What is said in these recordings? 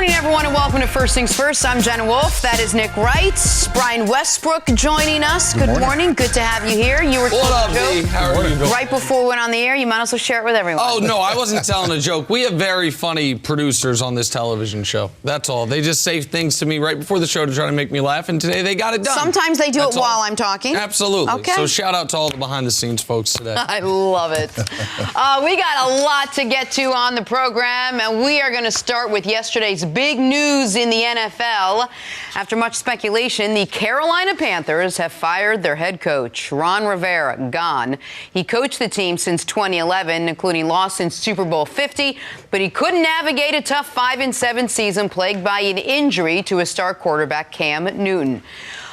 morning, everyone, and welcome to First Things First. I'm Jenna Wolfe. That is Nick Wright. Brian Westbrook joining us. Good morning. Good to have you here. You were what up, B? How are you doing? Right before we went on the air. You might as well share it with everyone. Oh, no, I wasn't telling a joke. We have very funny producers on this television show. That's all. They just say things to me right before the show to try to make me laugh, and today they got it done. Sometimes they do it while I'm talking. Absolutely. Okay. So shout out to all the behind-the-scenes folks today. I love it. We got a lot to get to on the program, and we are going to start with yesterday's big news in the NFL. After much speculation, the Carolina Panthers have fired their head coach, Ron Rivera, gone. He coached the team since 2011, including loss in Super Bowl 50, but he couldn't navigate a tough 5-7 season plagued by an injury to his star quarterback, Cam Newton.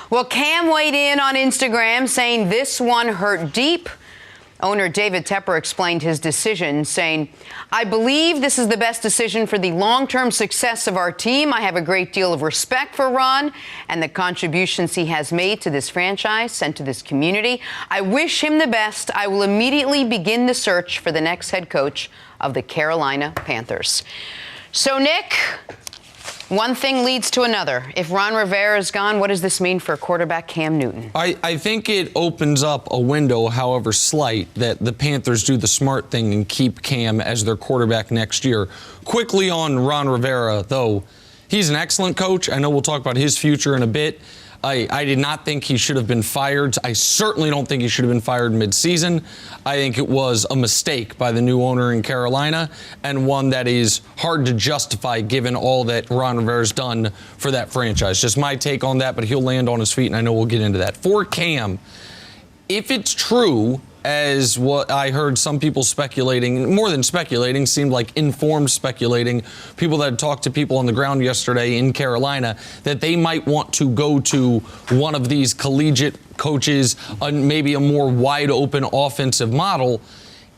Well, Cam weighed in on Instagram saying this one hurt deep. Owner David Tepper explained his decision, saying, "I believe this is the best decision for the long-term success of our team. I have a great deal of respect for Ron and the contributions he has made to this franchise and to this community. I wish him the best. I will immediately begin the search for the next head coach of the Carolina Panthers." So, Nick, one thing leads to another. If Ron Rivera is gone, what does this mean for quarterback Cam Newton? I think it opens up a window, however slight, that the Panthers do the smart thing and keep Cam as their quarterback next year. Quickly on Ron Rivera, though, he's an excellent coach. I know we'll talk about his future in a bit. I did not think he should have been fired. I certainly don't think he should have been fired mid-season. I think it was a mistake by the new owner in Carolina, and one that is hard to justify given all that Ron Rivera's done for that franchise. Just my take on that, but he'll land on his feet, and I know we'll get into that. For Cam, if it's true, as what I heard some people speculating, more than speculating, seemed like informed speculating, people that had talked to people on the ground yesterday in Carolina, that they might want to go to one of these collegiate coaches, maybe a more wide open offensive model.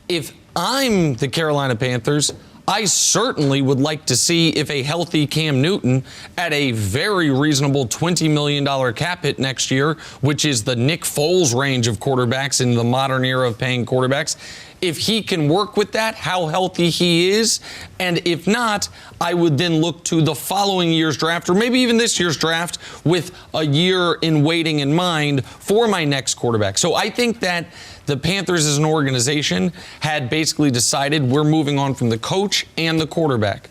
If I'm the Carolina Panthers, I certainly would like to see if a healthy Cam Newton at a very reasonable $20 million cap hit next year, which is the Nick Foles range of quarterbacks in the modern era of paying quarterbacks, if he can work with that, how healthy he is. And if not, I would then look to the following year's draft, or maybe even this year's draft, with a year in waiting in mind for my next quarterback. So I think that the Panthers as an organization had basically decided we're moving on from the coach and the quarterback.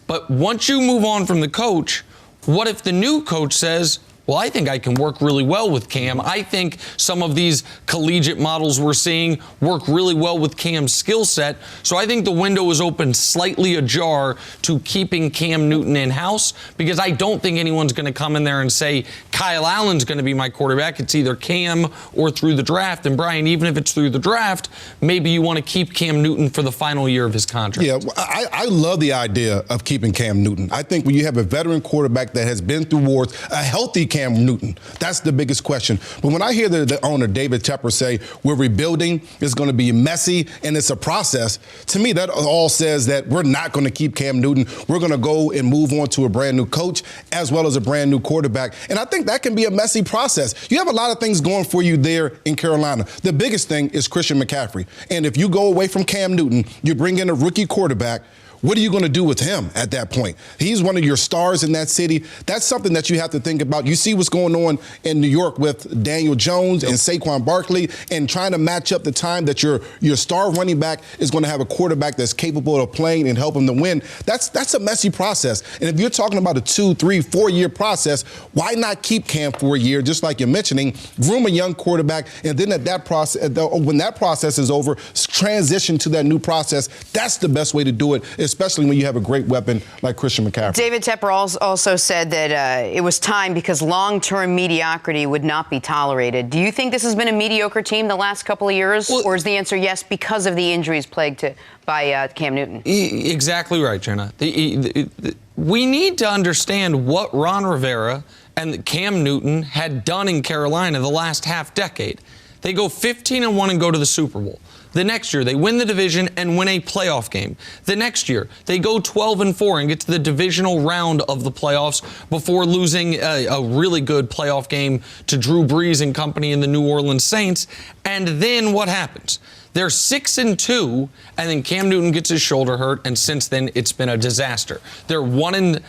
But once you move on from the coach, what if the new coach says, well, I think I can work really well with Cam. I think some of these collegiate models we're seeing work really well with Cam's skill set. So I think the window is open slightly ajar to keeping Cam Newton in-house, because I don't think anyone's going to come in there and say, Kyle Allen's going to be my quarterback. It's either Cam or through the draft. And Brian, even if it's through the draft, maybe you want to keep Cam Newton for the final year of his contract. Yeah, I love the idea of keeping Cam Newton. I think when you have a veteran quarterback that has been through wars, a healthy Cam Newton, that's the biggest question. But when I hear the owner, David Tepper, say we're rebuilding, it's going to be messy, and it's a process, to me that all says that we're not going to keep Cam Newton. We're going to go and move on to a brand new coach as well as a brand new quarterback. And I think that can be a messy process. You have a lot of things going for you there in Carolina. The biggest thing is Christian McCaffrey. And if you go away from Cam Newton, you bring in a rookie quarterback, what are you going to do with him at that point? He's one of your stars in that city. That's something that you have to think about. You see what's going on in New York with Daniel Jones and Saquon Barkley, and trying to match up the time that your star running back is going to have a quarterback that's capable of playing and help him to win. That's a messy process. And if you're talking about a 2, 3, 4 year process, why not keep Cam for a year, just like you're mentioning, groom a young quarterback, and then at that process, when that process is over, transition to that new process. That's the best way to do it, especially when you have a great weapon like Christian McCaffrey. David Tepper also said that it was time because long-term mediocrity would not be tolerated. Do you think this has been a mediocre team the last couple of years? Or is the answer yes because of the injuries plagued by Cam Newton? Exactly right, Jenna. We need to understand what Ron Rivera and Cam Newton had done in Carolina the last half decade. They go 15-1 and go to the Super Bowl. The next year, they win the division and win a playoff game. The next year, they go 12-4 and get to the divisional round of the playoffs before losing a really good playoff game to Drew Brees and company in the New Orleans Saints. And then what happens? They're 6-2, and then Cam Newton gets his shoulder hurt, and since then it's been a disaster. They're 1-7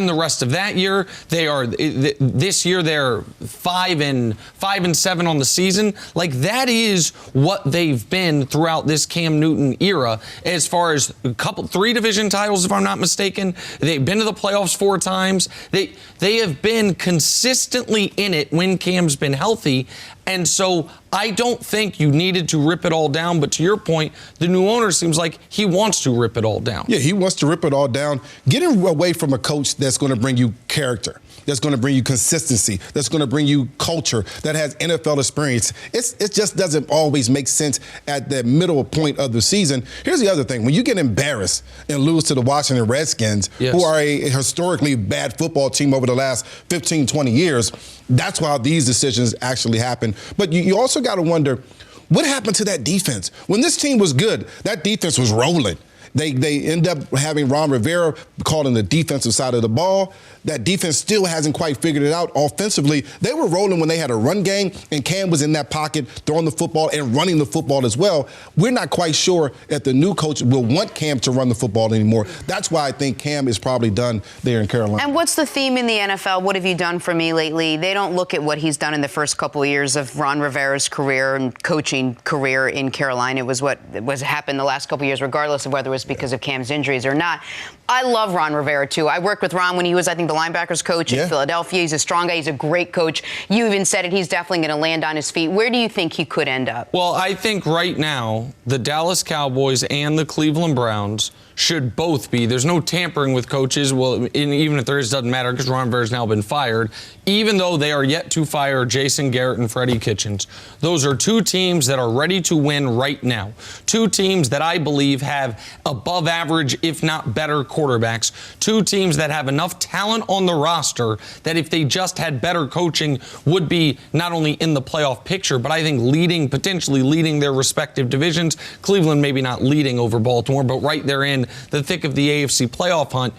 the rest of that year. They are this year they're 5-7 on the season. Like, that is what they've been throughout this Cam Newton era, as far as 3 division titles, if I'm not mistaken. They've been to the playoffs 4 times. They have been consistently in it when Cam's been healthy. And so I don't think you needed to rip it all down. But to your point, the new owner seems like he wants to rip it all down. Yeah, he wants to rip it all down. Getting away from a coach that's going to bring you character, that's going to bring you consistency, that's going to bring you culture, that has NFL experience. It just doesn't always make sense at the middle point of the season. Here's the other thing. When you get embarrassed and lose to the Washington Redskins, who are a historically bad football team over the last 15, 20 years, that's why these decisions actually happen. But you also got to wonder, what happened to that defense? When this team was good, that defense was rolling. They end up having Ron Rivera calling the defensive side of the ball. That defense still hasn't quite figured it out. Offensively, they were rolling when they had a run game, and Cam was in that pocket throwing the football and running the football as well. We're not quite sure if the new coach will want Cam to run the football anymore. That's why I think Cam is probably done there in Carolina. And what's the theme in the NFL? What have you done for me lately? They don't look at what he's done in the first couple of years of Ron Rivera's career and coaching career in Carolina. It was what happened the last couple of years, regardless of whether it was because of Cam's injuries or not. I love Ron Rivera, too. I worked with Ron when he was, I think, the linebackers coach in Philadelphia. He's a strong guy. He's a great coach. You even said it. He's definitely going to land on his feet. Where do you think he could end up? Well, I think right now the Dallas Cowboys and the Cleveland Browns should both be. There's no tampering with coaches. Well, even if there is, doesn't matter because Ron Rivera's now been fired. Even though they are yet to fire Jason Garrett and Freddie Kitchens. Those are 2 teams that are ready to win right now. 2 teams that I believe have above average, if not better, quarterbacks. 2 teams that have enough talent on the roster that if they just had better coaching would be not only in the playoff picture, but I think potentially leading their respective divisions. Cleveland maybe not leading over Baltimore, but right there in the thick of the AFC playoff hunt.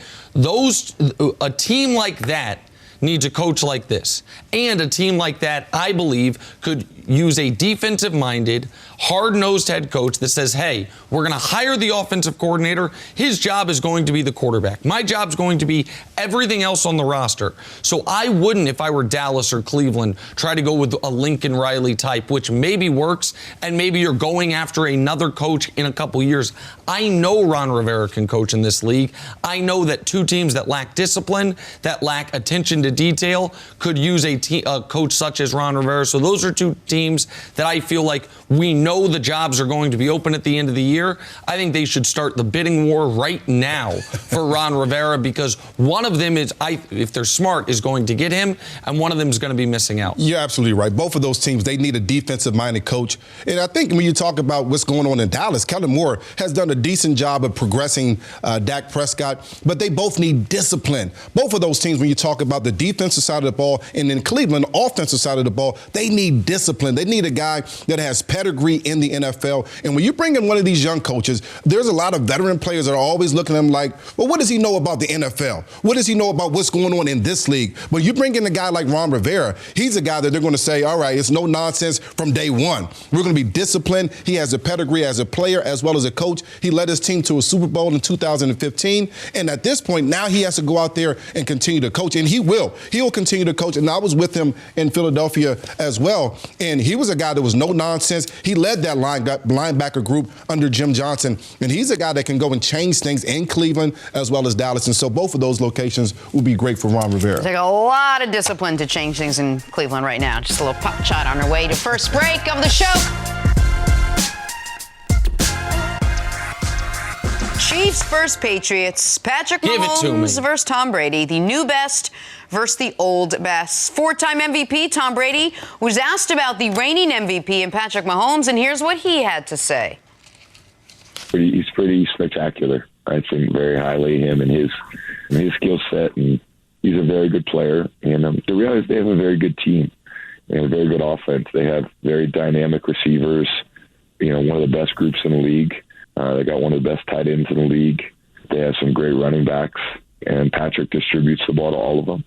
A team like that needs a coach like this. And a team like that, I believe, could use a defensive-minded, hard-nosed head coach that says, hey, we're going to hire the offensive coordinator. His job is going to be the quarterback. My job's going to be everything else on the roster. So I wouldn't, if I were Dallas or Cleveland, try to go with a Lincoln Riley type, which maybe works, and maybe you're going after another coach in a couple years. I know Ron Rivera can coach in this league. I know that 2 teams that lack discipline, that lack attention to detail, could use a coach such as Ron Rivera. So those are 2 teams that I feel like we know the jobs are going to be open at the end of the year. I think they should start the bidding war right now for Ron Rivera, because one of them is, if they're smart, is going to get him, and one of them is going to be missing out. You're absolutely right. Both of those teams, they need a defensive-minded coach. And I think when you talk about what's going on in Dallas, Kellen Moore has done a decent job of progressing Dak Prescott, but they both need discipline. Both of those teams, when you talk about the defensive side of the ball, and in Cleveland, offensive side of the ball, they need discipline. They need a guy that has pedigree in the NFL. And when you bring in one of these young coaches, there's a lot of veteran players that are always looking at him like, well, what does he know about the NFL? What does he know about what's going on in this league? But you bring in a guy like Ron Rivera, he's a guy that they're going to say, all right, it's no nonsense from day one. We're going to be disciplined. He has a pedigree as a player as well as a coach. He led his team to a Super Bowl in 2015. And at this point, now he has to go out there and continue to coach. And he will. He will continue to coach. And I was with him in Philadelphia as well. And he was a guy that was no nonsense. He led that linebacker group under Jim Johnson. And he's a guy that can go and change things in Cleveland as well as Dallas. And so both of those locations will be great for Ron Rivera. Take a lot of discipline to change things in Cleveland right now. Just a little pop shot on our way to first break of the show. Chiefs versus Patriots. Patrick Mahomes versus Tom Brady. The new best versus the old best. 4-time MVP Tom Brady was asked about the reigning MVP and Patrick Mahomes, and here's what he had to say. He's pretty spectacular. I think very highly of him and his skill set, and he's a very good player. And they realize they have a very good team. They have a very good offense. They have very dynamic receivers. One of the best groups in the league. They got one of the best tight ends in the league. They have some great running backs, and Patrick distributes the ball to all of them.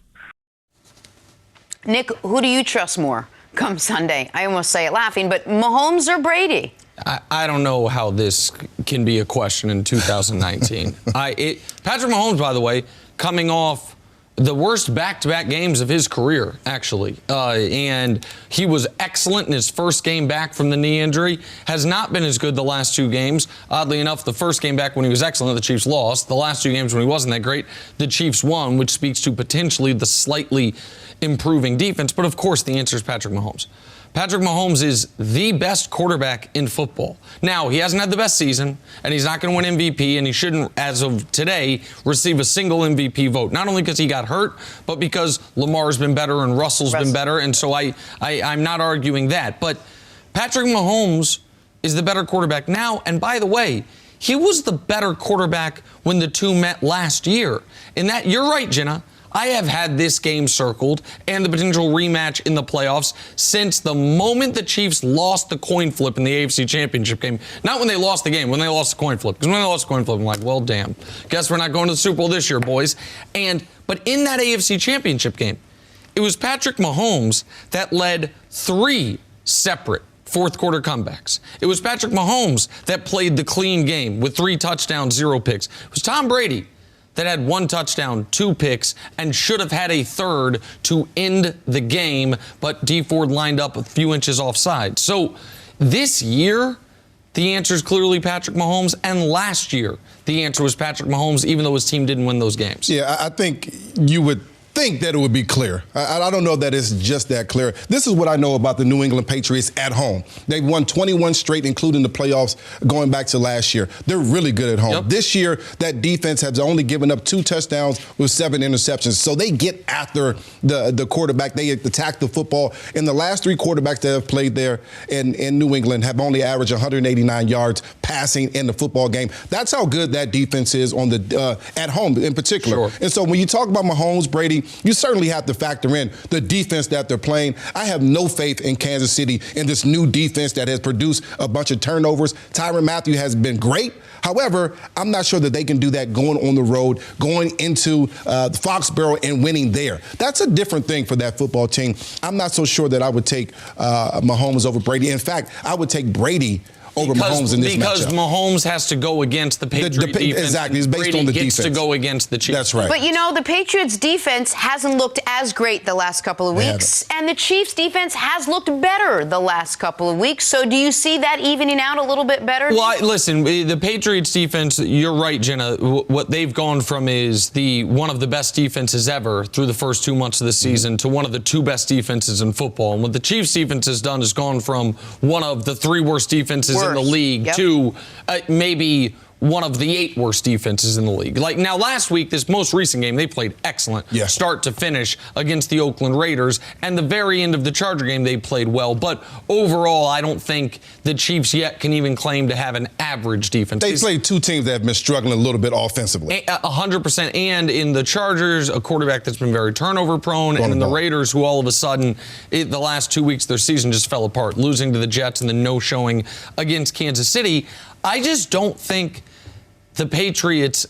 Nick, who do you trust more come Sunday? I almost say it laughing, but Mahomes or Brady? I don't know how this can be a question in 2019. Patrick Mahomes, by the way, coming off the worst back-to-back games of his career, actually. And he was excellent in his first game back from the knee injury. Has not been as good the last 2 games. Oddly enough, the first game back when he was excellent, the Chiefs lost. The last 2 games when he wasn't that great, the Chiefs won, which speaks to potentially the slightly improving defense. But, of course, the answer is Patrick Mahomes. Patrick Mahomes is the best quarterback in football. Now, he hasn't had the best season, and he's not going to win MVP, and he shouldn't, as of today, receive a single MVP vote. Not only because he got hurt, but because Lamar's been better and Russell's been better, and so I'm not arguing that. But Patrick Mahomes is the better quarterback now, and by the way, he was the better quarterback when the two met last year. In that, you're right, Jenna. I have had this game circled and the potential rematch in the playoffs since the moment the Chiefs lost the coin flip in the AFC Championship game. Not when they lost the game, when they lost the coin flip. Because when they lost the coin flip, I'm like, well, damn. Guess we're not going to the Super Bowl this year, boys. But in that AFC Championship game, it was Patrick Mahomes that led 3 separate fourth-quarter comebacks. It was Patrick Mahomes that played the clean game with 3 touchdowns, 0 picks. It was Tom Brady that had 1 touchdown, 2 picks, and should have had a 3rd to end the game, but Dee Ford lined up a few inches offside. So this year, the answer is clearly Patrick Mahomes, and last year, the answer was Patrick Mahomes, even though his team didn't win those games. Yeah, I think you would think that it would be clear. I don't know that it's just that clear. This is what I know about the New England Patriots at home. They've won 21 straight, including the playoffs going back to last year. They're really good at home. Yep. This year, that defense has only given up 2 touchdowns with 7 interceptions. So they get after the quarterback. They attack the football. And the last 3 quarterbacks that have played there in New England have only averaged 189 yards passing in the football game. That's how good that defense is on the at home in particular. Sure. And so when you talk about Mahomes, Brady, you certainly have to factor in the defense that they're playing. I have no faith in Kansas City in this new defense that has produced a bunch of turnovers. Tyrann Mathieu has been great. However, I'm not sure that they can do that going on the road, going into Foxborough and winning there. That's a different thing for that football team. I'm not so sure that I would take Mahomes over Brady. In fact, I would take Brady over Mahomes in this matchup. Because Mahomes has to go against the Patriots defense. Exactly. It's based Brady on the gets defense. to go against the Chiefs. That's right. But, you know, the Patriots defense hasn't looked as great the last couple of weeks, and the Chiefs defense has looked better the last couple of weeks. So do you see that evening out a little bit better? Well, listen, the Patriots defense, you're right, Jenna. What they've gone from is one of the best defenses ever through the first 2 months of the season to one of the 2 best defenses in football. And what the Chiefs defense has done is gone from one of the 3 worst defenses in the league to maybe one of the 8 worst defenses in the league. Like now, last week, this most recent game, they played excellent, start to finish against the Oakland Raiders. And the very end of the Charger game, they played well. But overall, I don't think the Chiefs yet can even claim to have an average defense. They played 2 teams that have been struggling a little bit offensively. 100%. And in the Chargers, a quarterback that's been very turnover prone. And in the Raiders, who all of a sudden, the last 2 weeks, their season just fell apart, losing to the Jets and then no showing against Kansas City. I just don't think the Patriots'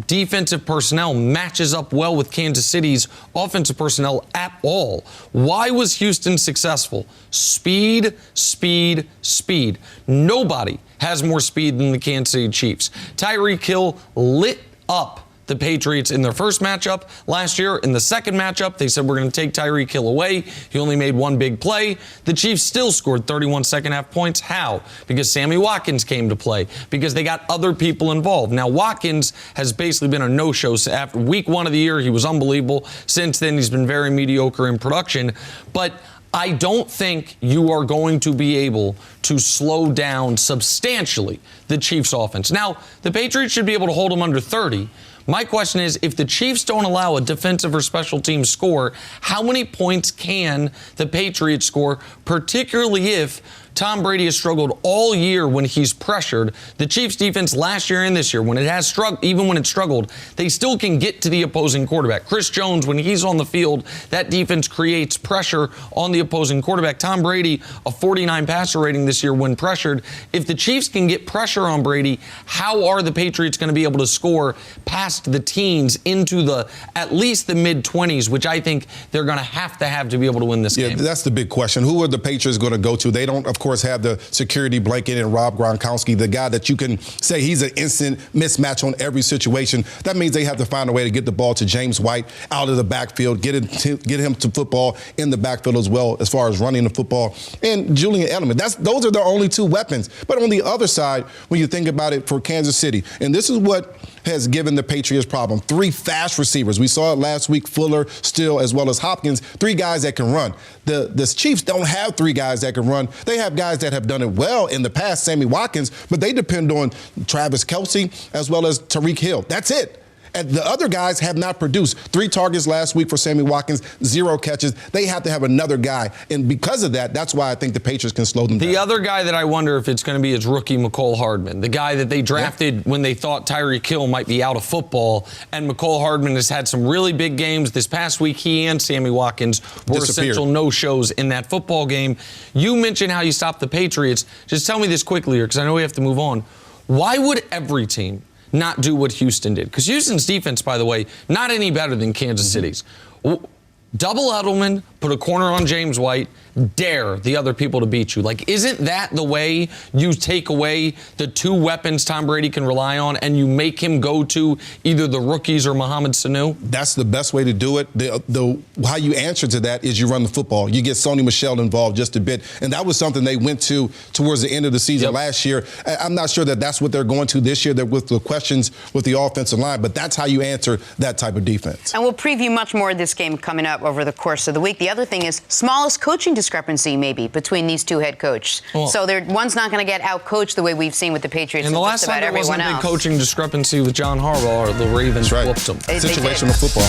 defensive personnel matches up well with Kansas City's offensive personnel at all. Why was Houston successful? Speed, speed, speed. Nobody has more speed than the Kansas City Chiefs. Tyreek Hill lit up the Patriots in their first matchup last year. In the second matchup, they said, we're going to take Tyreek Hill away. He only made 1 big play. The Chiefs still scored 31 second-half points. How? Because Sammy Watkins came to play. Because they got other people involved. Now, Watkins has basically been a no-show. After week 1 of the year, he was unbelievable. Since then, he's been very mediocre in production. But I don't think you are going to be able to slow down substantially the Chiefs' offense. Now, the Patriots should be able to hold them under 30. My question is, if the Chiefs don't allow a defensive or special team score, how many points can the Patriots score, particularly if Tom Brady has struggled all year when he's pressured? The Chiefs defense last year and this year, when it has struggled, even when it struggled, they still can get to the opposing quarterback. Chris Jones, when he's on the field, that defense creates pressure on the opposing quarterback. Tom Brady, a 49 passer rating this year when pressured. If the Chiefs can get pressure on Brady, how are the Patriots going to be able to score past the teens into at least the mid-20s, which I think they're going to have to be able to win this game? Yeah, that's the big question. Who are the Patriots going to go to? They don't, of course, course, have the security blanket in Rob Gronkowski, the guy that you can say he's an instant mismatch on every situation. That means they have to find a way to get the ball to James White out of the backfield, get him to football in the backfield as well, as far as running the football. And Julian Edelman, those are the only two weapons. But on the other side, when you think about it for Kansas City, and this is what has given the Patriots problem. 3 fast receivers. We saw it last week, Fuller, Still, as well as Hopkins. 3 guys that can run. The Chiefs don't have 3 guys that can run. They have guys that have done it well in the past, Sammy Watkins, but they depend on Travis Kelce as well as Tyreek Hill. That's it. And the other guys have not produced. 3 targets last week for Sammy Watkins, 0 catches. They have to have another guy. And because of that, that's why I think the Patriots can slow them down. The other guy that I wonder if it's going to be is rookie Mecole Hardman, the guy that they drafted when they thought Tyreek Hill might be out of football. And Mecole Hardman has had some really big games. This past week, he and Sammy Watkins were essential no-shows in that football game. You mentioned how you stopped the Patriots. Just tell me this quickly, because I know we have to move on. Why would every team not do what Houston did? Because Houston's defense, by the way, not any better than Kansas City's. Double Edelman, put a corner on James White, dare the other people to beat you. Like, isn't that the way you take away the 2 weapons Tom Brady can rely on and you make him go to either the rookies or Mohamed Sanu? That's the best way to do it. How you answer to that is you run the football. You get Sony Michel involved just a bit. And that was something they went to towards the end of the season last year. I'm not sure that that's what they're going to this year with the questions with the offensive line, but that's how you answer that type of defense. And we'll preview much more of this game coming up over the course of the week. The other thing is smallest coaching discrepancy maybe between these 2 head coaches. Well, so one's not going to get out-coached the way we've seen with the Patriots and the last time there wasn't a big coaching discrepancy with John Harbaugh or the Ravens whooped them. Situational football.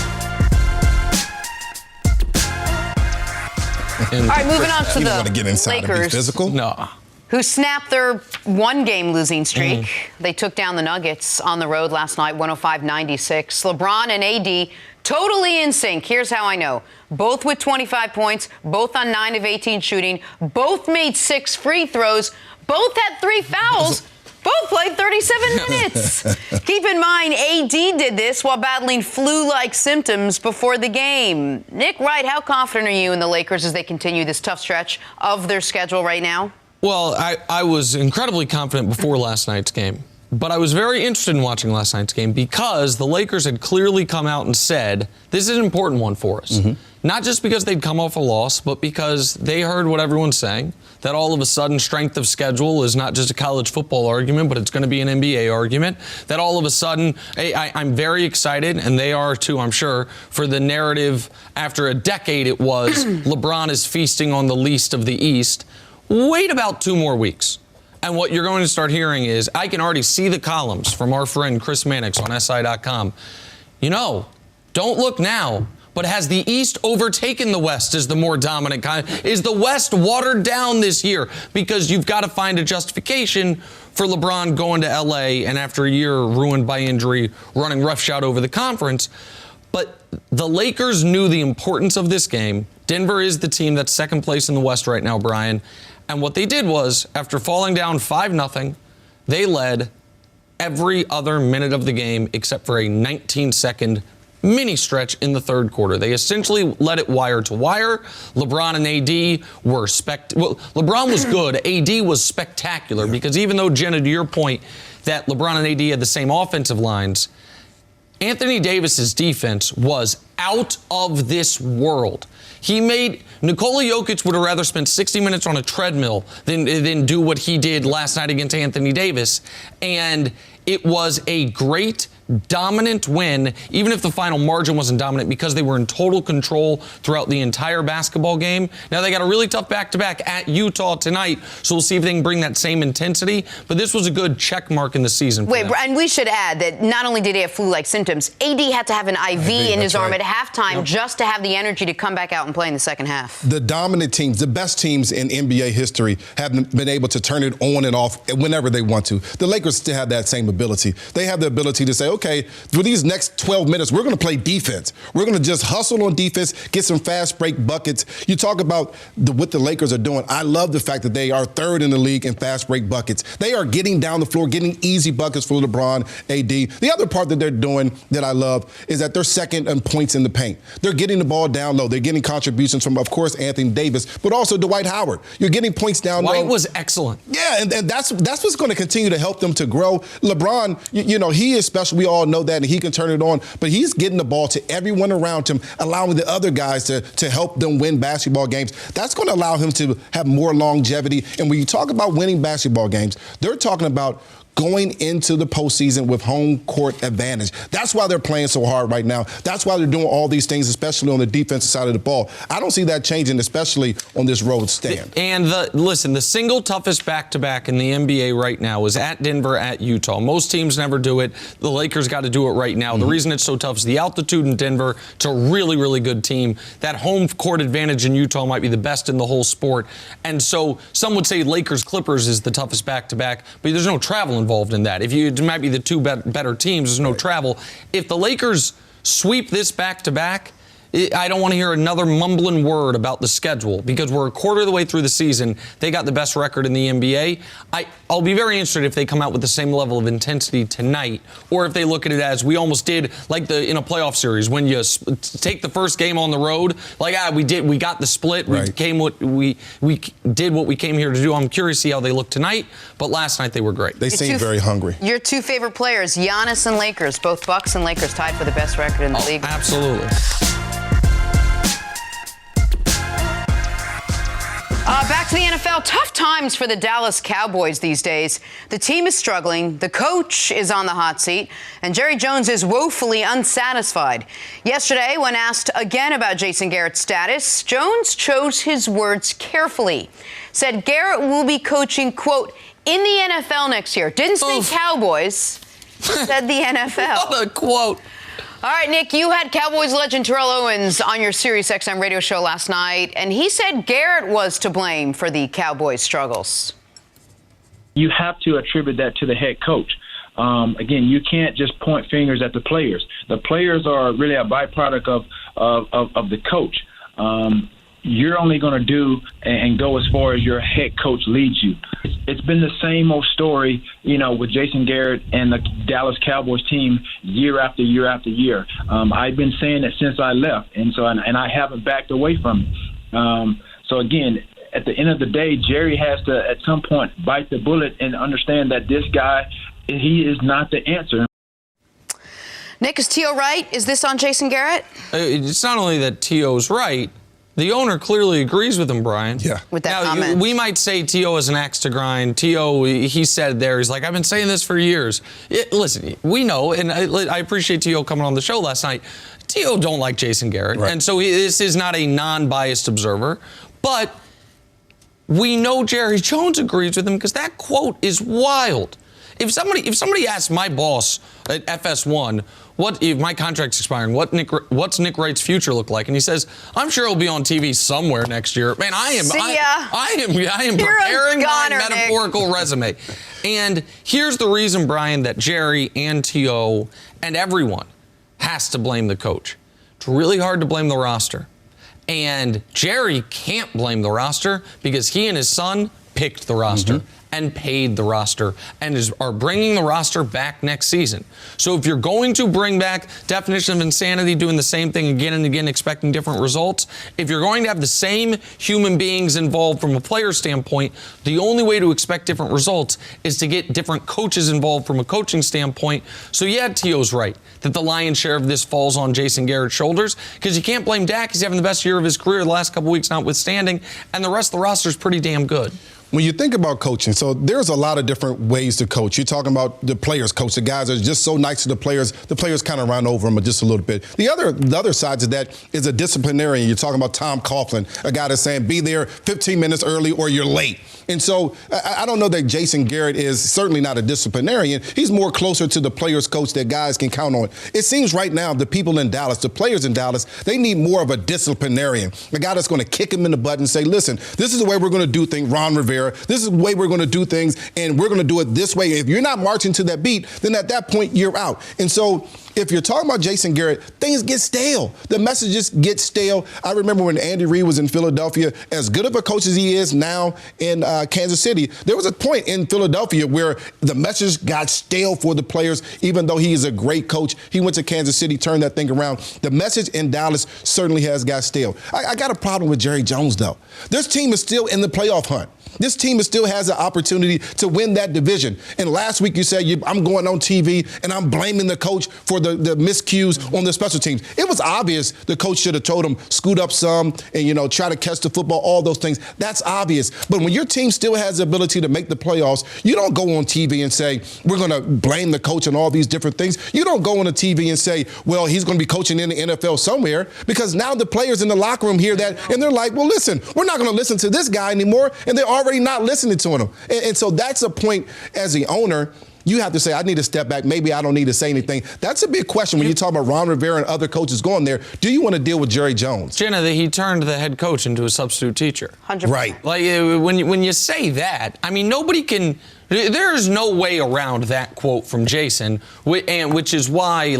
All right, moving on to the want to get inside Lakers. And be physical? No. Who snapped their 1-game losing streak. They took down the Nuggets on the road last night, 105-96. LeBron and AD totally in sync. Here's how I know. Both with 25 points, both on 9 of 18 shooting, both made 6 free throws, both had 3 fouls, both played 37 minutes. Keep in mind, AD did this while battling flu-like symptoms before the game. Nick Wright, how confident are you in the Lakers as they continue this tough stretch of their schedule right now? Well, I was incredibly confident before last night's game. But I was very interested in watching last night's game because the Lakers had clearly come out and said, this is an important one for us. Not just because they'd come off a loss, but because they heard what everyone's saying, that all of a sudden strength of schedule is not just a college football argument, but it's going to be an NBA argument. That all of a sudden, I'm very excited, and they are too, I'm sure, for the narrative after a decade it was LeBron is feasting on the least of the East. Wait about 2 more weeks. And what you're going to start hearing is, I can already see the columns from our friend Chris Mannix on SI.com. Don't look now, but has the East overtaken the West as the more dominant kind? Is the West watered down this year? Because you've got to find a justification for LeBron going to L.A. and after a year ruined by injury, running roughshod over the conference. But the Lakers knew the importance of this game. Denver is the team that's second place in the West right now, Brian. And what they did was, after falling down 5-0, they led every other minute of the game except for a 19-second mini stretch in the third quarter. They essentially led it wire to wire. LeBron and AD were LeBron was good. AD was spectacular because even though, Jenna, to your point, that LeBron and AD had the same offensive lines, Anthony Davis's defense was out of this world. Nikola Jokic would have rather spent 60 minutes on a treadmill than do what he did last night against Anthony Davis. And it was a great, dominant win, even if the final margin wasn't dominant, because they were in total control throughout the entire basketball game. Now, they got a really tough back-to-back at Utah tonight, so we'll see if they can bring that same intensity. But this was a good check mark in the season. Wait, and we should add that not only did he have flu-like symptoms, AD had to have an IV in his arm at halftime just to have the energy to come back out and play in the second half. The dominant teams, the best teams in NBA history, have been able to turn it on and off whenever they want to. The Lakers still have that same ability. They have the ability to say, okay, okay, for these next 12 minutes, we're going to play defense. We're going to just hustle on defense, get some fast break buckets. You talk about what the Lakers are doing. I love the fact that they are third in the league in fast break buckets. They are getting down the floor, getting easy buckets for LeBron, AD. The other part that they're doing that I love is that they're second in points in the paint. They're getting the ball down low. They're getting contributions from, of course, Anthony Davis, but also Dwight Howard. You're getting points down low. Dwight was excellent. Yeah, and that's what's going to continue to help them to grow. LeBron, he is special. We all know that, and he can turn it on. But he's getting the ball to everyone around him, allowing the other guys to help them win basketball games. That's going to allow him to have more longevity. And when you talk about winning basketball games, they're talking about going into the postseason with home court advantage. That's why they're playing so hard right now. That's why they're doing all these things, especially on the defensive side of the ball. I don't see that changing, especially on this road stand. And listen, the single toughest back-to-back in the NBA right now is at Denver, at Utah. Most teams never do it. The Lakers got to do it right now. The reason it's so tough is the altitude in Denver. It's a really, really good team. That home court advantage in Utah might be the best in the whole sport. And so some would say Lakers-Clippers is the toughest back-to-back, but there's no travel involved in that. It might be the two better teams. There's no travel. If the Lakers sweep this back-to-back, I don't want to hear another mumbling word about the schedule because we're a quarter of the way through the season. They got the best record in the NBA. I'll be very interested if they come out with the same level of intensity tonight or if they look at it as we almost did like in a playoff series when you take the first game on the road, like we got the split. Right. We did what we came here to do. I'm curious to see how they look tonight, but last night they were great. They seem very hungry. Your two favorite players, Giannis and Lakers, both Bucks and Lakers tied for the best record in the league. Absolutely. Back to the NFL. Tough times for the Dallas Cowboys these days. The team is struggling, the coach is on the hot seat, and Jerry Jones is woefully unsatisfied. Yesterday, when asked again about Jason Garrett's status, Jones chose his words carefully. Said Garrett will be coaching, quote, in the NFL next year. Didn't say Cowboys, said the NFL. What a quote. All right, Nick, you had Cowboys legend Terrell Owens on your SiriusXM radio show last night, and he said Garrett was to blame for the Cowboys' struggles. You have to attribute that to the head coach. Again, you can't just point fingers at the players. The players are really a byproduct of the coach. You're only going to do and go as far as your head coach leads you. It's been the same old story, with Jason Garrett and the Dallas Cowboys team year after year after year. I've been saying it since I left, and I haven't backed away from it. So again, at the end of the day, Jerry has to at some point bite the bullet and understand that this guy, he is not the answer. Nick, is T.O. right? Is this on Jason Garrett? It's not only that T.O.'s right. The owner clearly agrees with him, Brian. Yeah. With that comment. We might say T.O. is an axe to grind. T.O., he said there, he's like, I've been saying this for years. Listen, we know, and I appreciate T.O. coming on the show last night. T.O. don't like Jason Garrett, right. And so this is not a non-biased observer. But we know Jerry Jones agrees with him because that quote is wild. If somebody asks my boss at FS1, what if my contract's expiring, what's Nick Wright's future look like? And he says, I'm sure he'll be on TV somewhere next year. Man, I am preparing my metaphorical resume. And here's the reason, Brian, that Jerry and T.O. and everyone has to blame the coach. It's really hard to blame the roster. And Jerry can't blame the roster because he and his son picked the roster. And paid the roster and are bringing the roster back next season. So if you're going to bring back definition of insanity, doing the same thing again and again, expecting different results, if you're going to have the same human beings involved from a player standpoint, the only way to expect different results is to get different coaches involved from a coaching standpoint. So yeah, T.O.'s right that the lion's share of this falls on Jason Garrett's shoulders because you can't blame Dak. He's having the best year of his career the last couple weeks notwithstanding, and the rest of the roster is pretty damn good. When you think about coaching, so there's a lot of different ways to coach. You're talking about the players coach. The guys are just so nice to the players kind of run over them just a little bit. The other side to that is a disciplinarian. You're talking about Tom Coughlin, a guy that's saying be there 15 minutes early or you're late. And so I don't know that Jason Garrett is certainly not a disciplinarian. He's more closer to the players coach that guys can count on. It seems right now the people in Dallas, the players in Dallas, they need more of a disciplinarian, a guy that's going to kick him in the butt and say, listen, this is the way we're going to do things, Ron Rivera. Rivera. This is the way we're going to do things, and we're going to do it this way. If you're not marching to that beat, then at that point, you're out. And so if you're talking about Jason Garrett, things get stale. The messages get stale. I remember when Andy Reid was in Philadelphia, as good of a coach as he is now in Kansas City, there was a point in Philadelphia where the message got stale for the players, even though he is a great coach. He went to Kansas City, turned that thing around. The message in Dallas certainly has got stale. I got a problem with Jerry Jones, though. This team is still in the playoff hunt. This team still has an opportunity to win that division. And last week you said, I'm going on TV and I'm blaming the coach for the miscues on the special teams. It was obvious the coach should have told him, scoot up some and, try to catch the football, all those things. That's obvious. But when your team still has the ability to make the playoffs, you don't go on TV and say, we're going to blame the coach and all these different things. You don't go on the TV and say, well, he's going to be coaching in the NFL somewhere, because now the players in the locker room hear that and they're like, well, listen, we're not going to listen to this guy anymore. And they're already not listening to him. And so that's a point as the owner. You have to say, I need to step back. Maybe I don't need to say anything. That's a big question when you talk about Ron Rivera and other coaches going there. Do you want to deal with Jerry Jones? Jenna, he turned the head coach into a substitute teacher. 100%. Right. Like, when you say that, I mean, nobody can. There's no way around that quote from Jason, and which is why,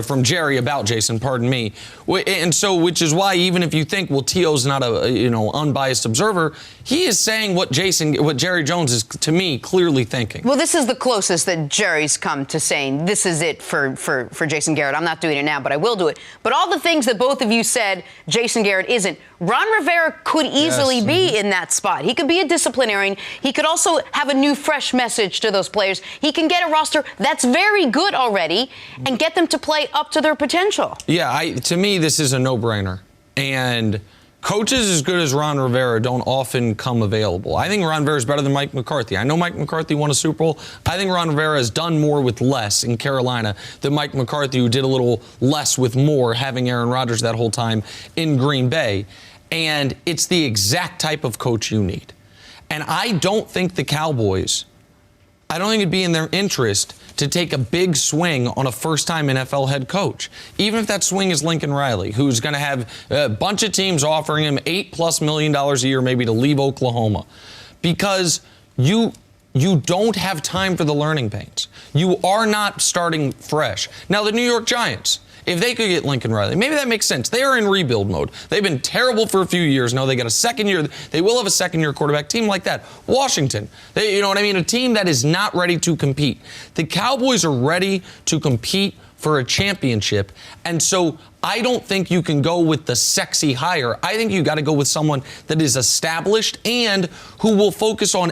from Jerry about Jason, pardon me. And so, which is why, even if you think, well, T.O.'s not a unbiased observer, he is saying what Jerry Jones is, to me, clearly thinking. Well, this is the closest that Jerry's come to saying this is it for Jason Garrett. I'm not doing it now, but I will do it. But all the things that both of you said, Jason Garrett isn't. Ron Rivera could easily be in that spot. He could be a disciplinarian. He could also have a new, fresh message to those players. He can get a roster that's very good already and get them to play up to their potential. Yeah, to me, this is a no-brainer. And coaches as good as Ron Rivera don't often come available. I think Ron Rivera is better than Mike McCarthy. I know Mike McCarthy won a Super Bowl. I think Ron Rivera has done more with less in Carolina than Mike McCarthy, who did a little less with more, having Aaron Rodgers that whole time in Green Bay. And it's the exact type of coach you need. And I don't think the Cowboys, I don't think it'd be in their interest to take a big swing on a first-time NFL head coach, even if that swing is Lincoln Riley, who's going to have a bunch of teams offering him $8+ million a year maybe to leave Oklahoma, because you don't have time for the learning pains. You are not starting fresh. Now, the New York Giants, if they could get Lincoln Riley, maybe that makes sense. They are in rebuild mode. They've been terrible for a few years. Now they got a second year. They will have a second-year quarterback. Team like that. Washington, you know what I mean? A team that is not ready to compete. The Cowboys are ready to compete for a championship. And so I don't think you can go with the sexy hire. I think you got to go with someone that is established and who will focus on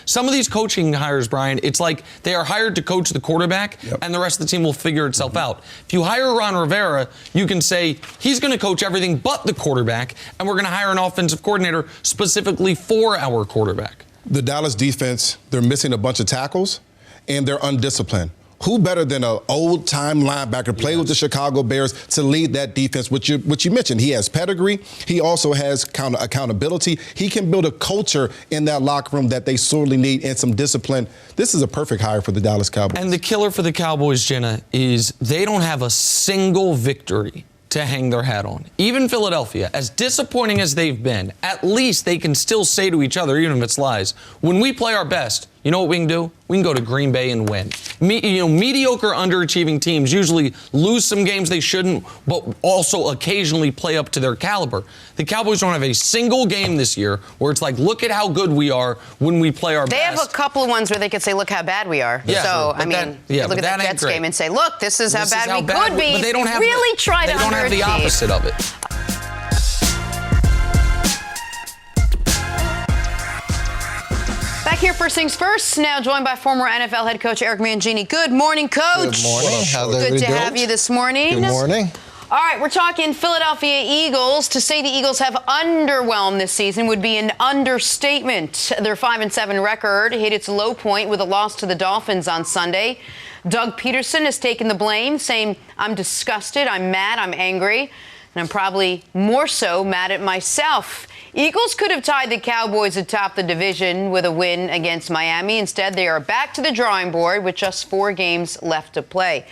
some of these coaching hires, Brian, it's like they are hired to coach the quarterback, and the rest of the team will figure itself out. If you hire Ron Rivera, you can say he's going to coach everything but the quarterback, and we're going to hire an offensive coordinator specifically for our quarterback. The Dallas defense, they're missing a bunch of tackles, and they're undisciplined. Who better than an old-time linebacker, played with the Chicago Bears, to lead that defense, which you mentioned? He has pedigree. He also has accountability. He can build a culture in that locker room that they sorely need, and some discipline. This is a perfect hire for the Dallas Cowboys. And the killer for the Cowboys, Jenna, is they don't have a single victory to hang their hat on. Even Philadelphia, as disappointing as they've been, at least they can still say to each other, even if it's lies, when we play our best, you know what we can do? We can go to Green Bay and win. Mediocre, underachieving teams usually lose some games they shouldn't, but also occasionally play up to their caliber. The Cowboys don't have a single game this year where it's like, look at how good we are when we play our best. They have a couple of ones where they could say, look how bad we are. Yeah, so, I mean, look at that Jets game and say, look, this is how bad we could be. But they don't have really try to They don't have the opposite of it. Back here, first things first. Now joined by former NFL head coach Eric Mangini. Good morning, Coach. Good morning. How's Good everybody to doing? have you this morning. Good morning. All right, we're talking Philadelphia Eagles. To say the Eagles have underwhelmed this season would be an understatement. Their 5-7 record hit its low point with a loss to the Dolphins on Sunday. Doug Peterson has taken the blame, saying, I'm disgusted, I'm mad, I'm angry, and I'm probably more so mad at myself. Eagles could have tied the Cowboys atop the division with a win against Miami. Instead, they are back to the drawing board with just 4 games left to play.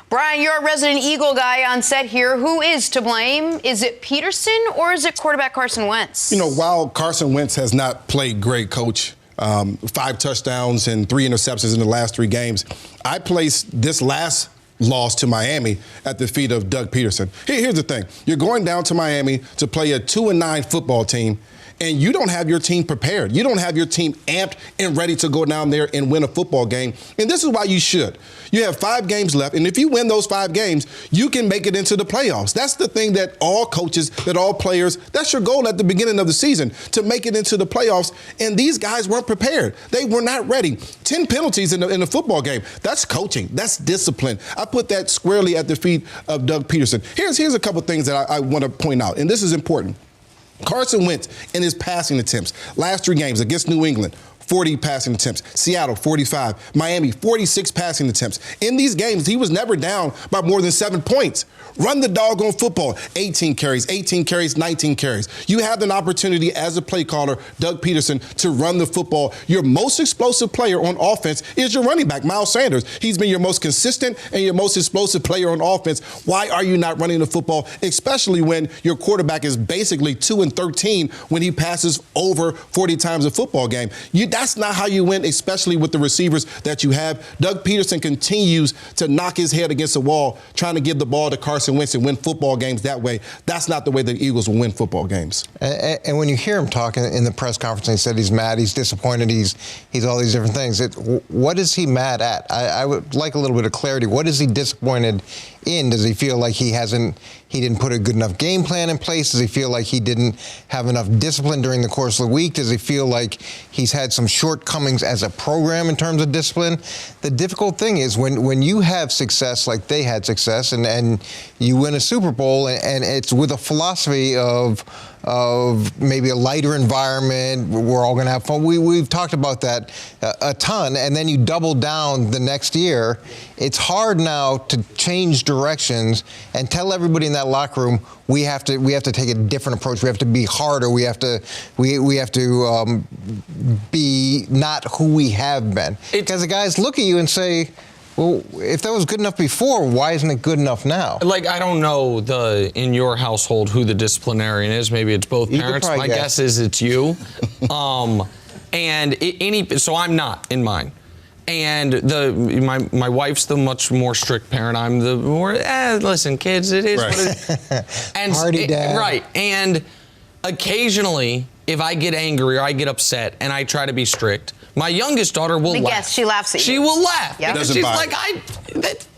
Brian, you're a resident Eagle guy on set here. Who is to blame? Is it Peterson or is it quarterback Carson Wentz? While Carson Wentz has not played great, Coach, 5 touchdowns and 3 interceptions in the last 3 games, I placed this last loss to Miami at the feet of Doug Peterson. Here's the thing. You're going down to Miami to play a 2-9 football team, and you don't have your team prepared. You don't have your team amped and ready to go down there and win a football game. And this is why you should. You have 5 games left, and if you win those 5 games, you can make it into the playoffs. That's the thing that all coaches, that all players, that's your goal at the beginning of the season, to make it into the playoffs. And these guys weren't prepared. They were not ready. 10 penalties in a football game. That's coaching. That's discipline. I put that squarely at the feet of Doug Peterson. Here's a couple things that I want to point out, and this is important. Carson Wentz in his passing attempts, last 3 games against New England, 40 passing attempts. Seattle, 45. Miami, 46 passing attempts. In these games, he was never down by more than 7 points. Run the doggone football. 18 carries, 19 carries. You have an opportunity as a play caller, Doug Peterson, to run the football. Your most explosive player on offense is your running back, Miles Sanders. He's been your most consistent and your most explosive player on offense. Why are you not running the football, especially when your quarterback is basically 2-13 when he passes over 40 times a football game? That's not how you win, especially with the receivers that you have. Doug Peterson continues to knock his head against the wall, trying to give the ball to Carson Wentz and win football games that way. That's not the way the Eagles will win football games. And when you hear him talking in the press conference, he said he's mad, he's disappointed, he's all these different things. What is he mad at? I would like a little bit of clarity. What is he disappointed in? Does he feel like he didn't put a good enough game plan in place? Does he feel like he didn't have enough discipline during the course of the week? Does he feel like he's had some shortcomings as a program in terms of discipline? The difficult thing is when you have success like they had success and you win a Super Bowl and it's with a philosophy of maybe a lighter environment, we're all going to have fun. We've talked about that a ton, and then you double down the next year. It's hard now to change directions and tell everybody in that locker room we have to take a different approach. We have to be harder. We have to be not who we have been. Because the guys look at you and say, well, if that was good enough before, why isn't it good enough now? Like, I don't know in your household who the disciplinarian is. Maybe it's both parents. My guess is it's you. So I'm not in mine. And my wife's the much more strict parent. I'm the more, listen, kids, it is what it is. And Party dad. Right. And occasionally, if I get angry or I get upset and I try to be strict, my youngest daughter will laugh. Yes, she laughs at you. She will laugh. Yep. Because she's like,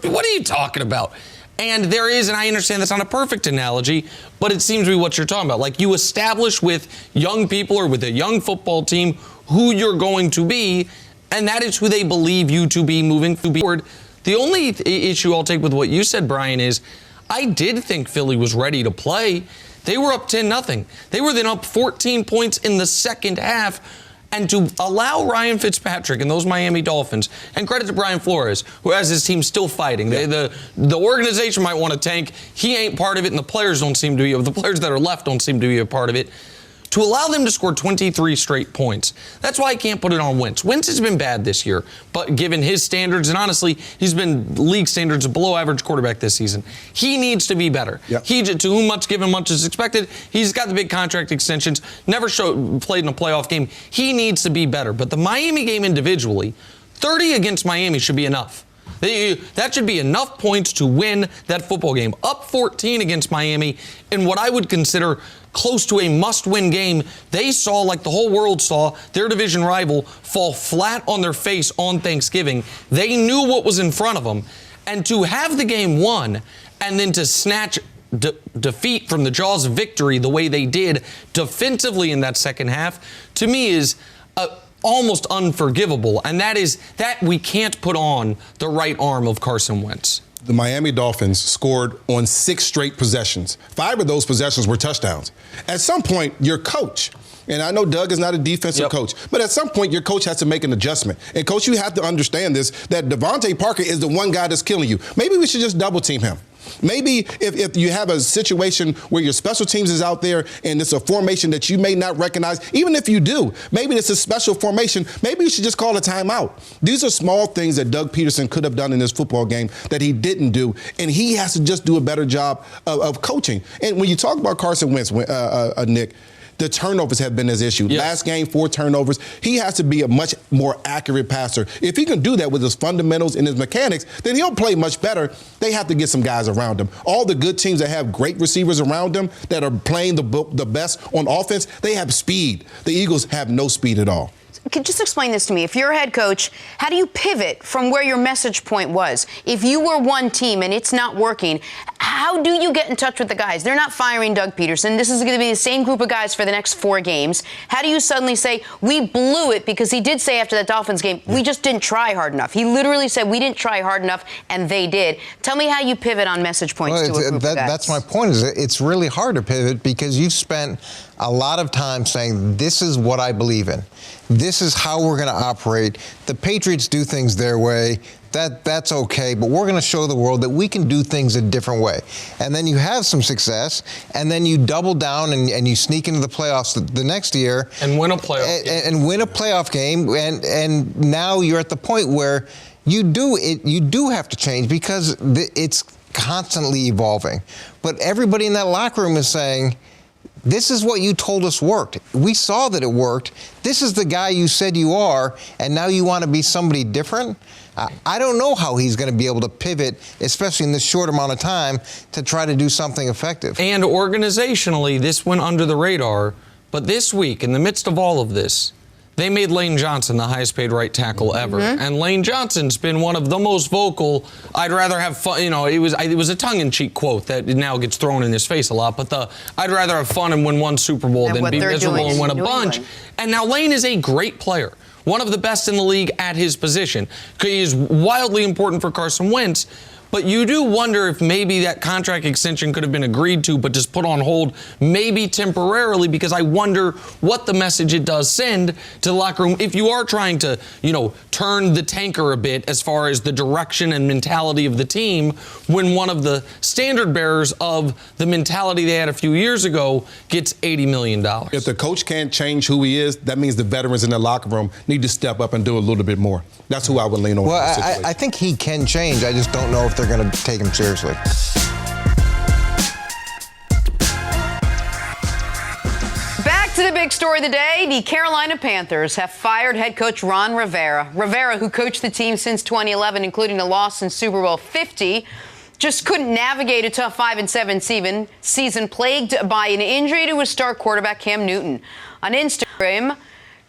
what are you talking about? And there is, and I understand that's not a perfect analogy, but it seems to be what you're talking about. Like, you establish with young people or with a young football team who you're going to be, and that is who they believe you to be moving forward. The only issue I'll take with what you said, Brian, is I did think Philly was ready to play. They were up 10-0. They were then up 14 points in the second half. And to allow Ryan Fitzpatrick and those Miami Dolphins, and credit to Brian Flores, who has his team still fighting. Yeah. The organization might want to tank. He ain't part of it, and the players don't seem to be. The players that are left don't seem to be a part of it. To allow them to score 23 straight points, that's why I can't put it on Wentz. Wentz has been bad this year, but given his standards, and honestly, he's been league standards of below average quarterback this season. He needs to be better. Yep. To whom much given, much is expected. He's got the big contract extensions, never played in a playoff game. He needs to be better. But the Miami game individually, 30 against Miami should be enough. That should be enough points to win that football game. Up 14 against Miami in what I would consider close to a must-win game. They saw, like the whole world saw, their division rival fall flat on their face on Thanksgiving. They knew what was in front of them. And to have the game won and then to snatch defeat from the jaws of victory the way they did defensively in that second half, to me is almost unforgivable. And that is that we can't put on the right arm of Carson Wentz. The Miami Dolphins scored on 6 straight possessions. 5 of those possessions were touchdowns. At some point, your coach And I know Doug is not a defensive coach, but at some point your coach has to make an adjustment. And coach, you have to understand this, that Devontae Parker is the one guy that's killing you. Maybe we should just double team him. Maybe if you have a situation where your special teams is out there and it's a formation that you may not recognize, even if you do, maybe it's a special formation, maybe you should just call a timeout. These are small things that Doug Peterson could have done in this football game that he didn't do, and he has to just do a better job of coaching. And when you talk about Carson Wentz, Nick, the turnovers have been his issue. Yes. Last game, 4 turnovers. He has to be a much more accurate passer. If he can do that with his fundamentals and his mechanics, then he'll play much better. They have to get some guys around him. All the good teams that have great receivers around them that are playing the best on offense, they have speed. The Eagles have no speed at all. Just explain this to me. If you're a head coach, how do you pivot from where your message point was? If you were one team and it's not working, how do you get in touch with the guys? They're not firing Doug Peterson. This is going to be the same group of guys for the next 4 games. How do you suddenly say, we blew it? Because he did say after that Dolphins game, we just didn't try hard enough. He literally said, we didn't try hard enough, and they did. Tell me how you pivot on message points to a group of guys. That's my point. Is it's really hard to pivot because you've spent a lot of time saying, this is what I believe in. This is how we're going to operate. The Patriots do things their way. That's okay, but we're going to show the world that we can do things a different way. And then you have some success, and then you double down and you sneak into the playoffs the next year. And win a playoff game. And win a playoff game. And now you're at the point where you do have to change because it's constantly evolving. But everybody in that locker room is saying, this is what you told us worked. We saw that it worked. This is the guy you said you are, and now you want to be somebody different? I don't know how he's going to be able to pivot, especially in this short amount of time, to try to do something effective. And organizationally, this went under the radar. But this week, in the midst of all of this, they made Lane Johnson the highest paid right tackle ever. And Lane Johnson's been one of the most vocal. I'd rather have fun. You know, it was a tongue-in-cheek quote that now gets thrown in his face a lot. But I'd rather have fun and win one Super Bowl than be miserable and win a bunch. And now Lane is a great player. One of the best in the league at his position. He is wildly important for Carson Wentz. But you do wonder if maybe that contract extension could have been agreed to, but just put on hold, maybe temporarily, because I wonder what the message it does send to the locker room if you are trying to, turn the tanker a bit as far as the direction and mentality of the team when one of the standard bearers of the mentality they had a few years ago gets $80 million. If the coach can't change who he is, that means the veterans in the locker room need to step up and do a little bit more. That's who I would lean on. Well, I think he can change. I just don't know if they're going to take him seriously. Back to the big story of the day. The Carolina Panthers have fired head coach Ron Rivera. Rivera, who coached the team since 2011, including a loss in Super Bowl 50, just couldn't navigate a tough 5-7 season plagued by an injury to his star quarterback Cam Newton. On Instagram,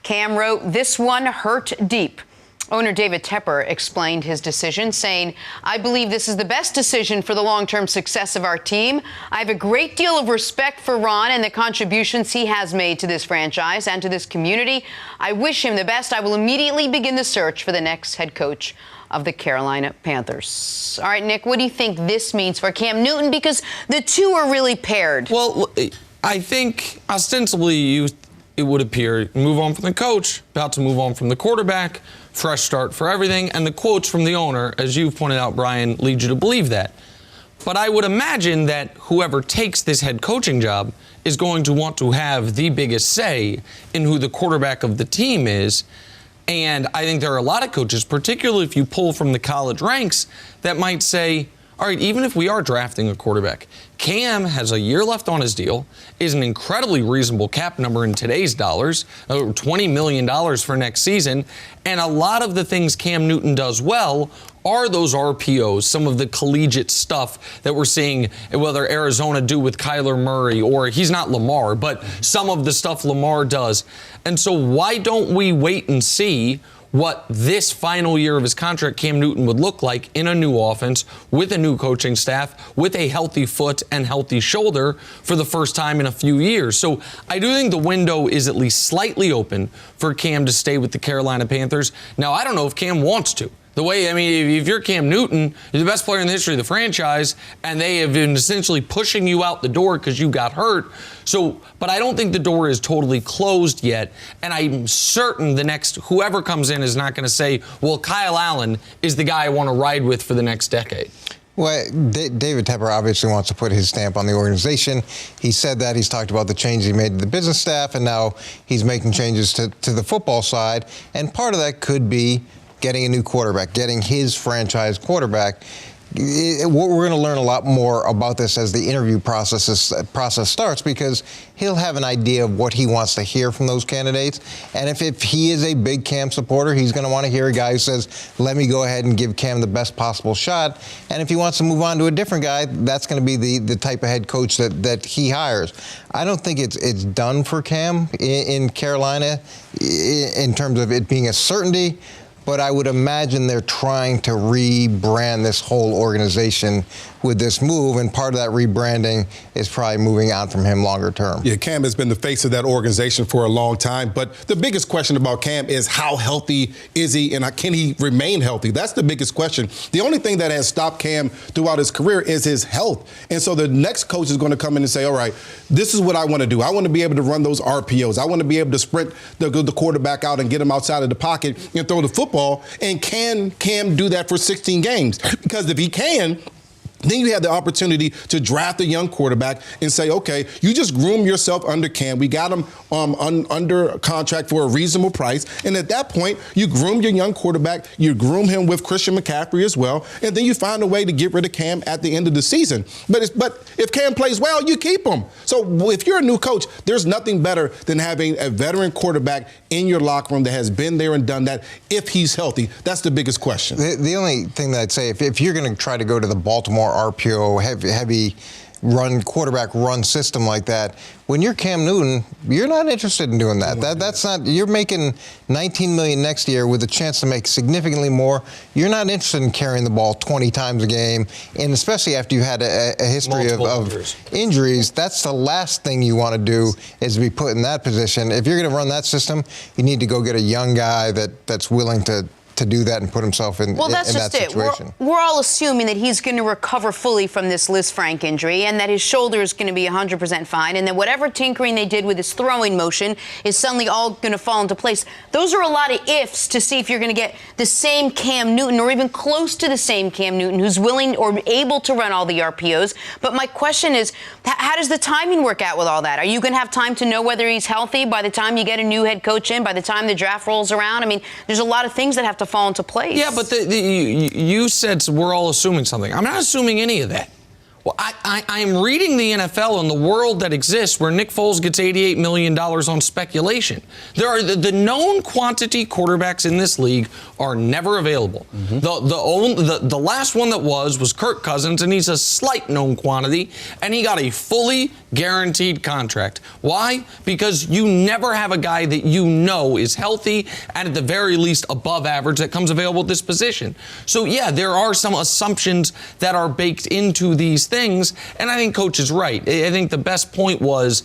Cam wrote, "This one hurt deep." Owner David Tepper explained his decision, saying, "I believe this is the best decision for the long-term success of our team. I have a great deal of respect for Ron and the contributions he has made to this franchise and to this community. I wish him the best. I will immediately begin the search for the next head coach of the Carolina Panthers." All right, Nick, what do you think this means for Cam Newton? Because the two are really paired. Well, I think ostensibly it would appear move on from the coach, about to move on from the quarterback, fresh start for everything, and the quotes from the owner, as you've pointed out, Brian, lead you to believe that. But I would imagine that whoever takes this head coaching job is going to want to have the biggest say in who the quarterback of the team is. And I think there are a lot of coaches, particularly if you pull from the college ranks, that might say, all right, even if we are drafting a quarterback, Cam has a year left on his deal, is an incredibly reasonable cap number in today's dollars, $20 million for next season, and a lot of the things Cam Newton does well are those RPOs, some of the collegiate stuff that we're seeing, whether Arizona do with Kyler Murray, or he's not Lamar, but some of the stuff Lamar does. And so why don't we wait and see what this final year of his contract Cam Newton would look like in a new offense with a new coaching staff, with a healthy foot and healthy shoulder for the first time in a few years. So I do think the window is at least slightly open for Cam to stay with the Carolina Panthers. Now, I don't know if Cam wants to. The way, I mean, if you're Cam Newton, you're the best player in the history of the franchise, and they have been essentially pushing you out the door because you got hurt. So, but I don't think the door is totally closed yet, and I'm certain the next, whoever comes in is not going to say, well, Kyle Allen is the guy I want to ride with for the next decade. Well, David Tepper obviously wants to put his stamp on the organization. He said that. He's talked about the changes he made to the business staff, and now he's making changes to the football side. And part of that could be getting a new quarterback, getting his franchise quarterback. We're going to learn a lot more about this as the interview process starts, because he'll have an idea of what he wants to hear from those candidates. And if he is a big Cam supporter, he's going to want to hear a guy who says, let me go ahead and give Cam the best possible shot. And if he wants to move on to a different guy, that's going to be the type of head coach that he hires. I don't think it's done for Cam in Carolina in terms of it being a certainty. But I would imagine they're trying to rebrand this whole organization with this move, and part of that rebranding is probably moving on from him longer term. Yeah, Cam has been the face of that organization for a long time, but the biggest question about Cam is how healthy is he, and can he remain healthy? That's the biggest question. The only thing that has stopped Cam throughout his career is his health. And so the next coach is going to come in and say, all right, this is what I want to do. I want to be able to run those RPOs. I want to be able to sprint the quarterback out and get him outside of the pocket and throw the football. And can Cam do that for 16 games? Because if he can, then you have the opportunity to draft a young quarterback and say, okay, you just groom yourself under Cam. We got him under contract for a reasonable price. And at that point, you groom your young quarterback. You groom him with Christian McCaffrey as well. And then you find a way to get rid of Cam at the end of the season. But if Cam plays well, you keep him. So if you're a new coach, there's nothing better than having a veteran quarterback in your locker room that has been there and done that if he's healthy. That's the biggest question. The only thing that I'd say, if you're going to try to go to the Baltimore RPO, heavy quarterback run system like that, when you're Cam Newton, you're not interested in doing that. That's not. You're making $19 million next year with a chance to make significantly more. You're not interested in carrying the ball 20 times a game, and especially after you've had a history of injuries. That's the last thing you want to do, is to be put in that position. If you're going to run that system, you need to go get a young guy that's willing to do that and put himself in that situation. We're all assuming that he's going to recover fully from this Liz Frank injury, and that his shoulder is going to be 100% fine, and that whatever tinkering they did with his throwing motion is suddenly all going to fall into place. Those are a lot of ifs to see if you're going to get the same Cam Newton, or even close to the same Cam Newton, who's willing or able to run all the RPOs. But my question is, how does the timing work out with all that? Are you going to have time to know whether he's healthy by the time you get a new head coach in, by the time the draft rolls around? I mean, there's a lot of things that have to fall into place. Yeah, but you said we're all assuming something. I'm not assuming any of that. Well, I am reading the NFL and the world that exists where Nick Foles gets $88 million on speculation. There are the known quantity quarterbacks in this league are never available. Mm-hmm. The last one that was Kirk Cousins, and he's a slight known quantity, and he got a fully guaranteed contract. Why? Because you never have a guy that you know is healthy and at the very least above average that comes available at this position. So yeah, there are some assumptions that are baked into these things, and I think Coach is right. I think the best point was,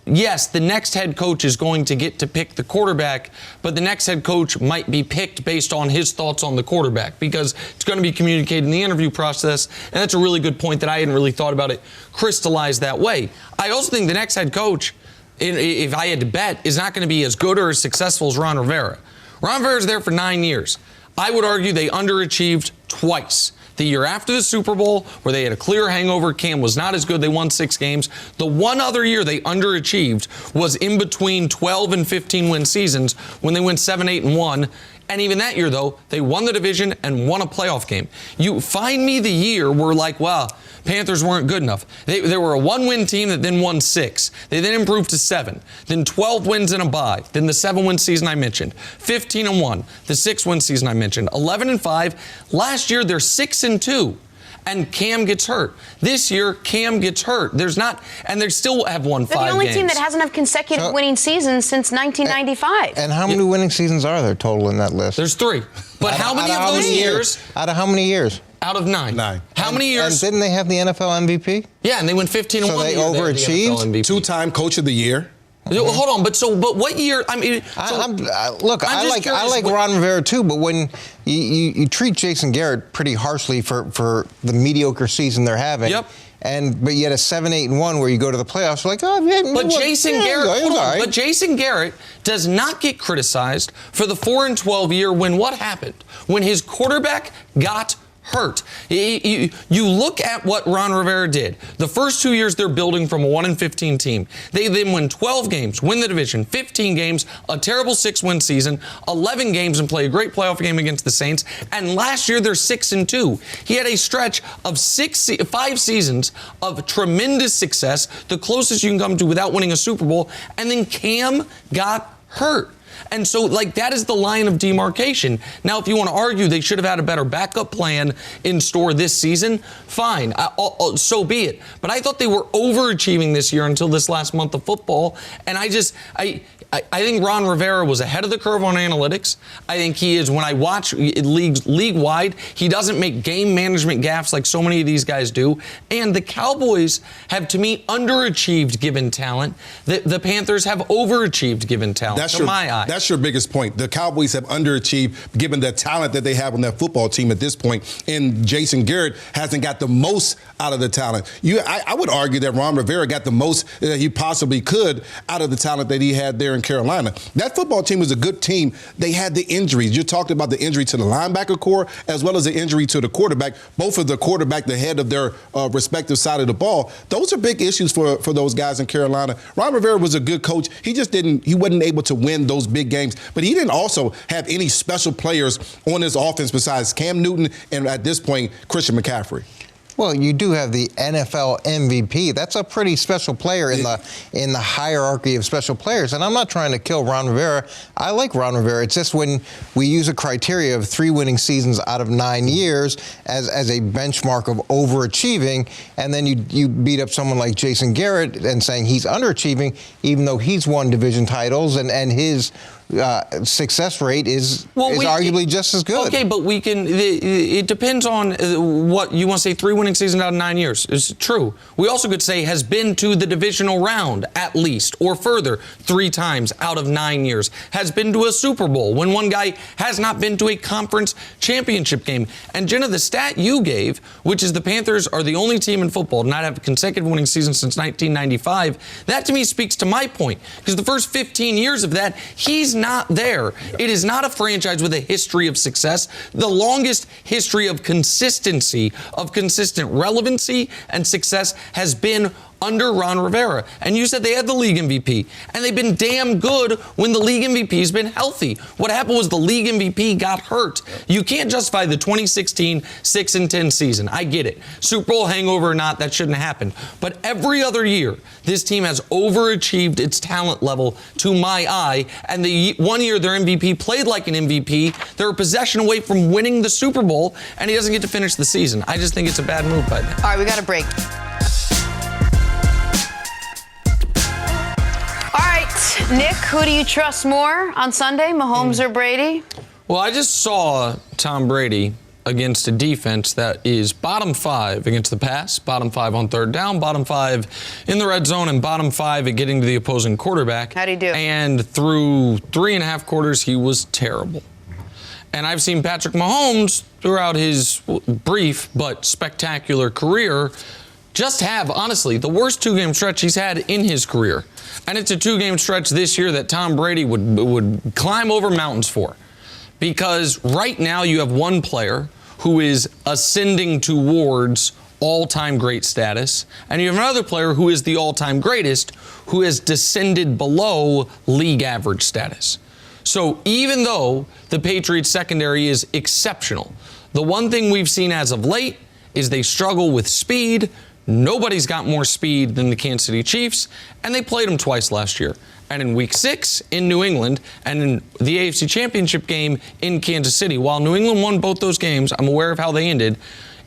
yes, the next head coach is going to get to pick the quarterback, but the next head coach might be picked based on his thoughts on the quarterback, because it's going to be communicated in the interview process, and that's a really good point that I hadn't really thought about it crystallized that way. I also think the next head coach, if I had to bet, is not going to be as good or as successful as Ron Rivera. Ron Rivera's there for 9 years. I would argue they underachieved twice. The year after the Super Bowl, where they had a clear hangover, Cam was not as good. They won 6 games. The one other year they underachieved was in between 12 and 15 win seasons when they went 7-8-1. And even that year, though, they won the division and won a playoff game. You find me the year where, like, wow, Panthers weren't good enough. They were a 1-win team that then won 6. They then improved to 7. Then 12 wins and a bye. Then the 7-win season I mentioned. 15-1. The 6-win season I mentioned. 11-5. Last year they're 6-2. And Cam gets hurt. This year, Cam gets hurt. There's not, and they still have won 5 games. They're the only team that hasn't had consecutive winning seasons since 1995. And how many winning seasons are there total in that list? There's 3. But how many of those years? Out of how many years? Out of 9. How many years? And didn't they have the NFL MVP? Yeah, and they went 15-1. So they overachieved? 2-time Coach of the Year. Hold on, but what year? I mean, I like Ron Rivera too, but when you treat Jason Garrett pretty harshly for the mediocre season they're having. Yep. But yet a 7-8-1 where you go to the playoffs, you're like, oh, yeah. But Jason Garrett does not get criticized for the 4-12 year when what happened? When his quarterback got hurt. You look at what Ron Rivera did. The first 2 years they're building from a 1-15 team. They then win 12 games, win the division, 15 games, a terrible 6-win season, 11 games and play a great playoff game against the Saints. And last year they're 6-2. He had a stretch of 5 seasons of tremendous success, the closest you can come to without winning a Super Bowl. And then Cam got hurt. And so, that is the line of demarcation. Now, if you want to argue they should have had a better backup plan in store this season, fine, so be it. But I thought they were overachieving this year until this last month of football. And I think Ron Rivera was ahead of the curve on analytics. I think he is, when I watch league-wide, he doesn't make game management gaffes like so many of these guys do. And the Cowboys have, to me, underachieved given talent. The Panthers have overachieved given talent, to my eye. That's your biggest point. The Cowboys have underachieved given the talent that they have on their football team at this point. And Jason Garrett hasn't got the most out of the talent. I would argue that Ron Rivera got the most that he possibly could out of the talent that he had there in Carolina. That football team was a good team. They had the injuries. You talked about the injury to the linebacker core as well as the injury to the quarterback. Both of the quarterback, the head of their respective side of the ball. Those are big issues for those guys in Carolina. Ron Rivera was a good coach. He wasn't able to win those big games, but he didn't also have any special players on his offense besides Cam Newton and at this point, Christian McCaffrey. Well, you do have the NFL MVP. That's a pretty special player in the hierarchy of special players. And I'm not trying to kill Ron Rivera. I like Ron Rivera. It's just when we use a criteria of 3 winning seasons out of 9 years as a benchmark of overachieving, and then you beat up someone like Jason Garrett and saying he's underachieving, even though he's won division titles and his success rate is arguably just as good. Okay, but it depends on what you want to say. 3 winning seasons out of 9 years is true. We also could say has been to the divisional round at least or further 3 times out of 9 years. Has been to a Super Bowl when one guy has not been to a conference championship game. And Jenna, the stat you gave, which is the Panthers are the only team in football to not have a consecutive winning season since 1995, that to me speaks to my point. Because the first 15 years of that, he's not there. It is not a franchise with a history of success. The longest history of consistency, of consistent relevancy and success has been under Ron Rivera. And you said they had the league MVP. And they've been damn good when the league MVP has been healthy. What happened was the league MVP got hurt. You can't justify the 2016 6-10 season. I get it. Super Bowl hangover or not, that shouldn't happen. But every other year, this team has overachieved its talent level to my eye. And the 1 year their MVP played like an MVP, they're a possession away from winning the Super Bowl, and he doesn't get to finish the season. I just think it's a bad move by them. All right, we got a break. Nick, who do you trust more on Sunday, Mahomes or Brady? Well, I just saw Tom Brady against a defense that is bottom 5 against the pass, bottom 5 on third down, bottom 5 in the red zone, and bottom 5 at getting to the opposing quarterback. How'd he do? And through 3.5 quarters, he was terrible. And I've seen Patrick Mahomes throughout his brief but spectacular career just have, honestly, the worst 2-game stretch he's had in his career. And it's a 2-game stretch this year that Tom Brady would climb over mountains for. Because right now you have one player who is ascending towards all-time great status, and you have another player who is the all-time greatest who has descended below league average status. So even though the Patriots secondary is exceptional, the one thing we've seen as of late is they struggle with speed. Nobody's got more speed than the Kansas City Chiefs, and they played them twice last year. And in Week 6 in New England, and in the AFC Championship game in Kansas City, while New England won both those games, I'm aware of how they ended.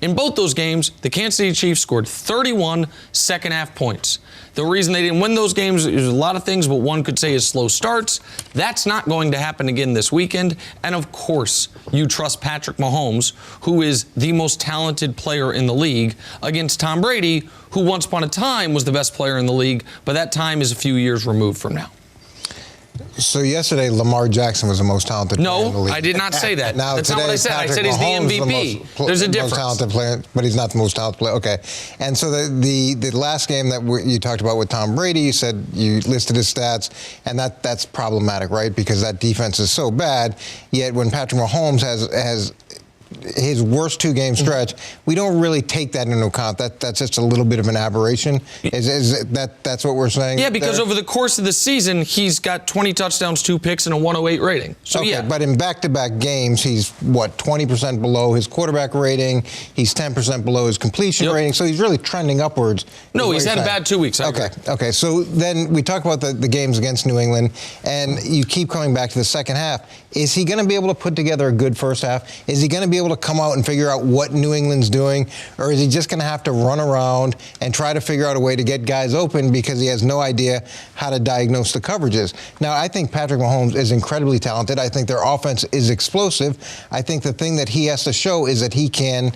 In both those games, the Kansas City Chiefs scored 31 second-half points. The reason they didn't win those games is a lot of things, but one could say is slow starts. That's not going to happen again this weekend. And of course, you trust Patrick Mahomes, who is the most talented player in the league, against Tom Brady, who once upon a time was the best player in the league, but that time is a few years removed from now. So yesterday, Lamar Jackson was the most talented player in the league. No, I did not say that. Now, that's not what I said. I said he's the MVP. There's a difference. Most talented player, but he's not the most talented player. Okay. And so the last game that you talked about with Tom Brady, you said you listed his stats, and that's problematic, right? Because that defense is so bad. Yet when Patrick Mahomes has his worst 2-game stretch, we don't really take that into account. That's just a little bit of an aberration. That's what we're saying? Yeah, because there? over the course of the season, he's got 20 touchdowns, 2 picks, and a 108 rating. So okay, yeah. But in back-to-back games, he's 20% below his quarterback rating. He's 10% below his completion rating. So he's really trending upwards. No, he's had a bad 2 weeks. Okay. So then we talk about the games against New England, and you keep coming back to the second half. Is he going to be able to put together a good first half? Is he going to be able to come out and figure out what New England's doing? Or is he just going to have to run around and try to figure out a way to get guys open because he has no idea how to diagnose the coverages? Now, I think Patrick Mahomes is incredibly talented. I think their offense is explosive. I think the thing that he has to show is that he can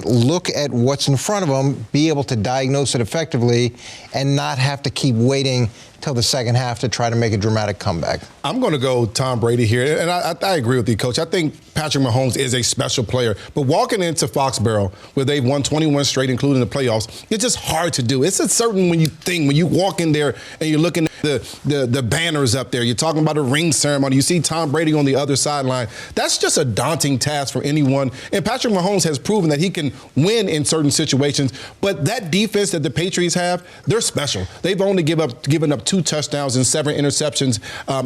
look at what's in front of him, be able to diagnose it effectively, and not have to keep waiting till the second half to try to make a dramatic comeback. I'm going to go Tom Brady here, and I agree with you, Coach. I think Patrick Mahomes is a special player, but walking into Foxborough, where they've won 21 straight, including the playoffs, it's just hard to do. It's a certain when you walk in there and you're looking at the banners up there, you're talking about a ring ceremony, you see Tom Brady on the other sideline. That's just a daunting task for anyone, and Patrick Mahomes has proven that he can win in certain situations, but that defense that the Patriots have, they're special. They've only given up 2 touchdowns and 7 interceptions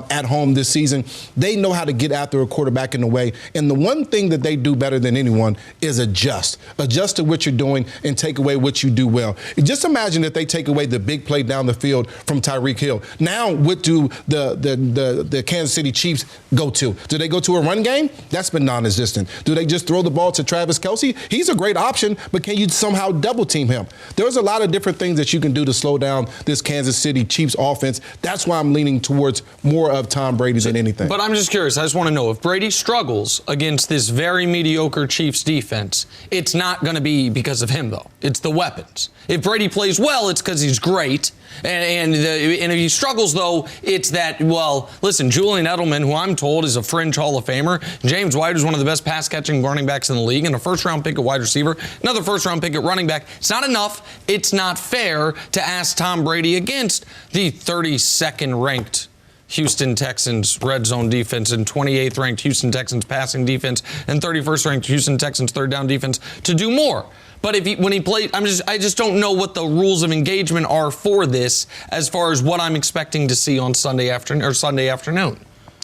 at home this season. They know how to get after a quarterback in the way. And the one thing that they do better than anyone is adjust. Adjust to what you're doing and take away what you do well. Just imagine if they take away the big play down the field from Tyreek Hill. Now, what do the Kansas City Chiefs go to? Do they go to a run game? That's been non-existent. Do they just throw the ball to Travis Kelce? He's a great option, but can you somehow double team him? There's a lot of different things that you can do to slow down this Kansas City Chiefs offense. That's why I'm leaning towards more of Tom Brady than anything. But I'm just curious. I just want to know, if Brady struggles against this very mediocre Chiefs defense, it's not going to be because of him, though. It's the weapons. If Brady plays well, it's because he's great. And if he struggles, though, it's that, well, listen, Julian Edelman, who I'm told is a fringe Hall of Famer, James White, who's one of the best pass-catching running backs in the league, and a first-round pick at wide receiver, another first-round pick at running back. It's not enough. It's not fair to ask Tom Brady against the 32nd ranked Houston Texans red zone defense and 28th ranked Houston Texans passing defense and 31st ranked Houston Texans third down defense to do more. But when he played, I just don't know what the rules of engagement are for this as far as what I'm expecting to see on Sunday afternoon.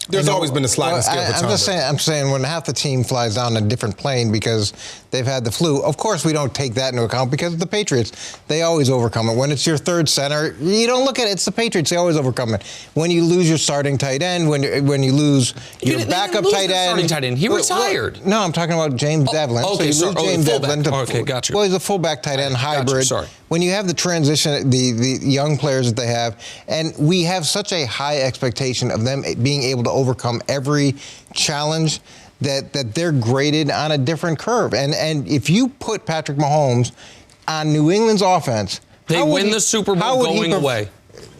There's always been a sliding scale for Tom. I'm saying when half the team flies down a different plane because they've had the flu, of course we don't take that into account because the Patriots, they always overcome it. When it's your third center, you don't look at it. It's the Patriots. They always overcome it. When you lose your starting tight end, when you lose your backup tight end. He retired. No, I'm talking about James Devlin. Okay, so you lose James Devlin to okay, gotcha. Well, he's a fullback tight end hybrid. Sorry. When you have the transition, the young players that they have, and we have such a high expectation of them being able to overcome every challenge that they're graded on a different curve. And if you put Patrick Mahomes on New England's offense, they win the Super Bowl going away.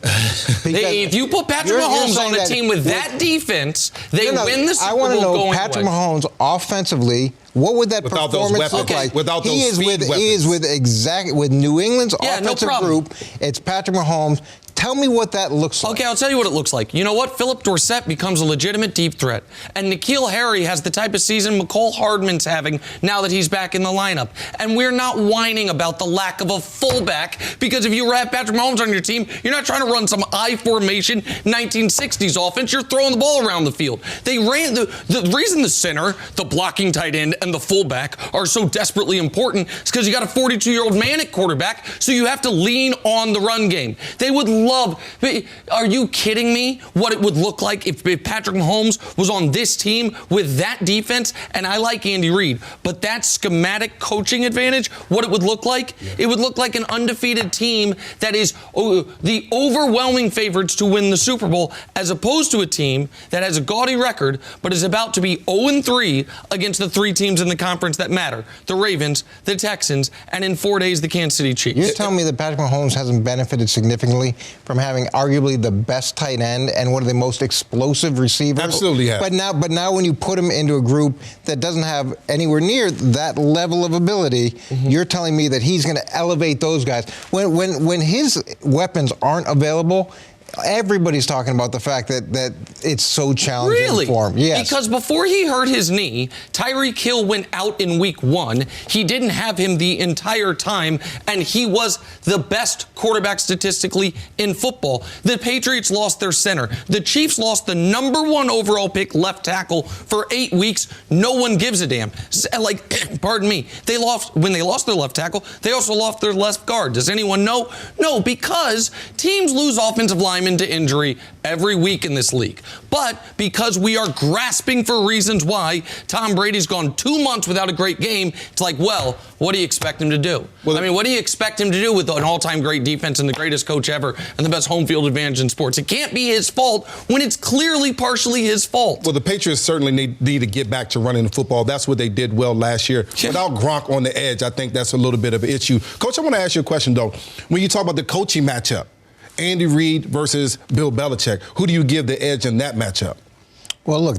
If you put Patrick Mahomes on a team with that defense, they win the Super Bowl going away. I want to know Patrick Mahomes offensively. What would that performance look like? Without those speed weapons. He is with New England's offensive group. It's Patrick Mahomes. Tell me what that looks like. Okay, I'll tell you what it looks like. You know what? Philip Dorsett becomes a legitimate deep threat. And N'Keal Harry has the type of season McCole Hardman's having now that he's back in the lineup. And we're not whining about the lack of a fullback because if you have Patrick Mahomes on your team, you're not trying to run some I formation 1960s offense. You're throwing the ball around the field. They ran the reason the center, the blocking tight end, and the fullback are so desperately important is because you got a 42-year-old man at quarterback, so you have to lean on the run game. They would love. Are you kidding me? What it would look like if Patrick Mahomes was on this team with that defense? And I like Andy Reid, but that schematic coaching advantage, what it would look like? Yeah. It would look like an undefeated team that is the overwhelming favorites to win the Super Bowl, as opposed to a team that has a gaudy record but is about to be 0-3 against the 3 teams in the conference that matter: the Ravens, the Texans, and in 4 days, the Kansas City Chiefs. You're telling me that Patrick Mahomes hasn't benefited significantly from having arguably the best tight end and one of the most explosive receivers? Absolutely has. But now when you put him into a group that doesn't have anywhere near that level of ability, you're telling me that he's going to elevate those guys. When his weapons aren't available, everybody's talking about the fact that it's so challenging for him. Yes. Because before he hurt his knee, Tyreek Hill went out in week 1. He didn't have him the entire time, and he was the best quarterback statistically in football. The Patriots lost their center. The Chiefs lost the #1 overall pick left tackle for 8 weeks. No one gives a damn. Pardon me. When they lost their left tackle, they also lost their left guard. Does anyone know? No, because teams lose offensive line into injury every week in this league. But because we are grasping for reasons why Tom Brady's gone 2 months without a great game, it's like, well, what do you expect him to do? What do you expect him to do with an all-time great defense and the greatest coach ever and the best home field advantage in sports? It can't be his fault when it's clearly partially his fault. Well, the Patriots certainly need to get back to running the football. That's what they did well last year. Without Gronk on the edge, I think that's a little bit of an issue. Coach, I want to ask you a question, though. When you talk about the coaching matchup, Andy Reid versus Bill Belichick, who do you give the edge in that matchup? Well, look,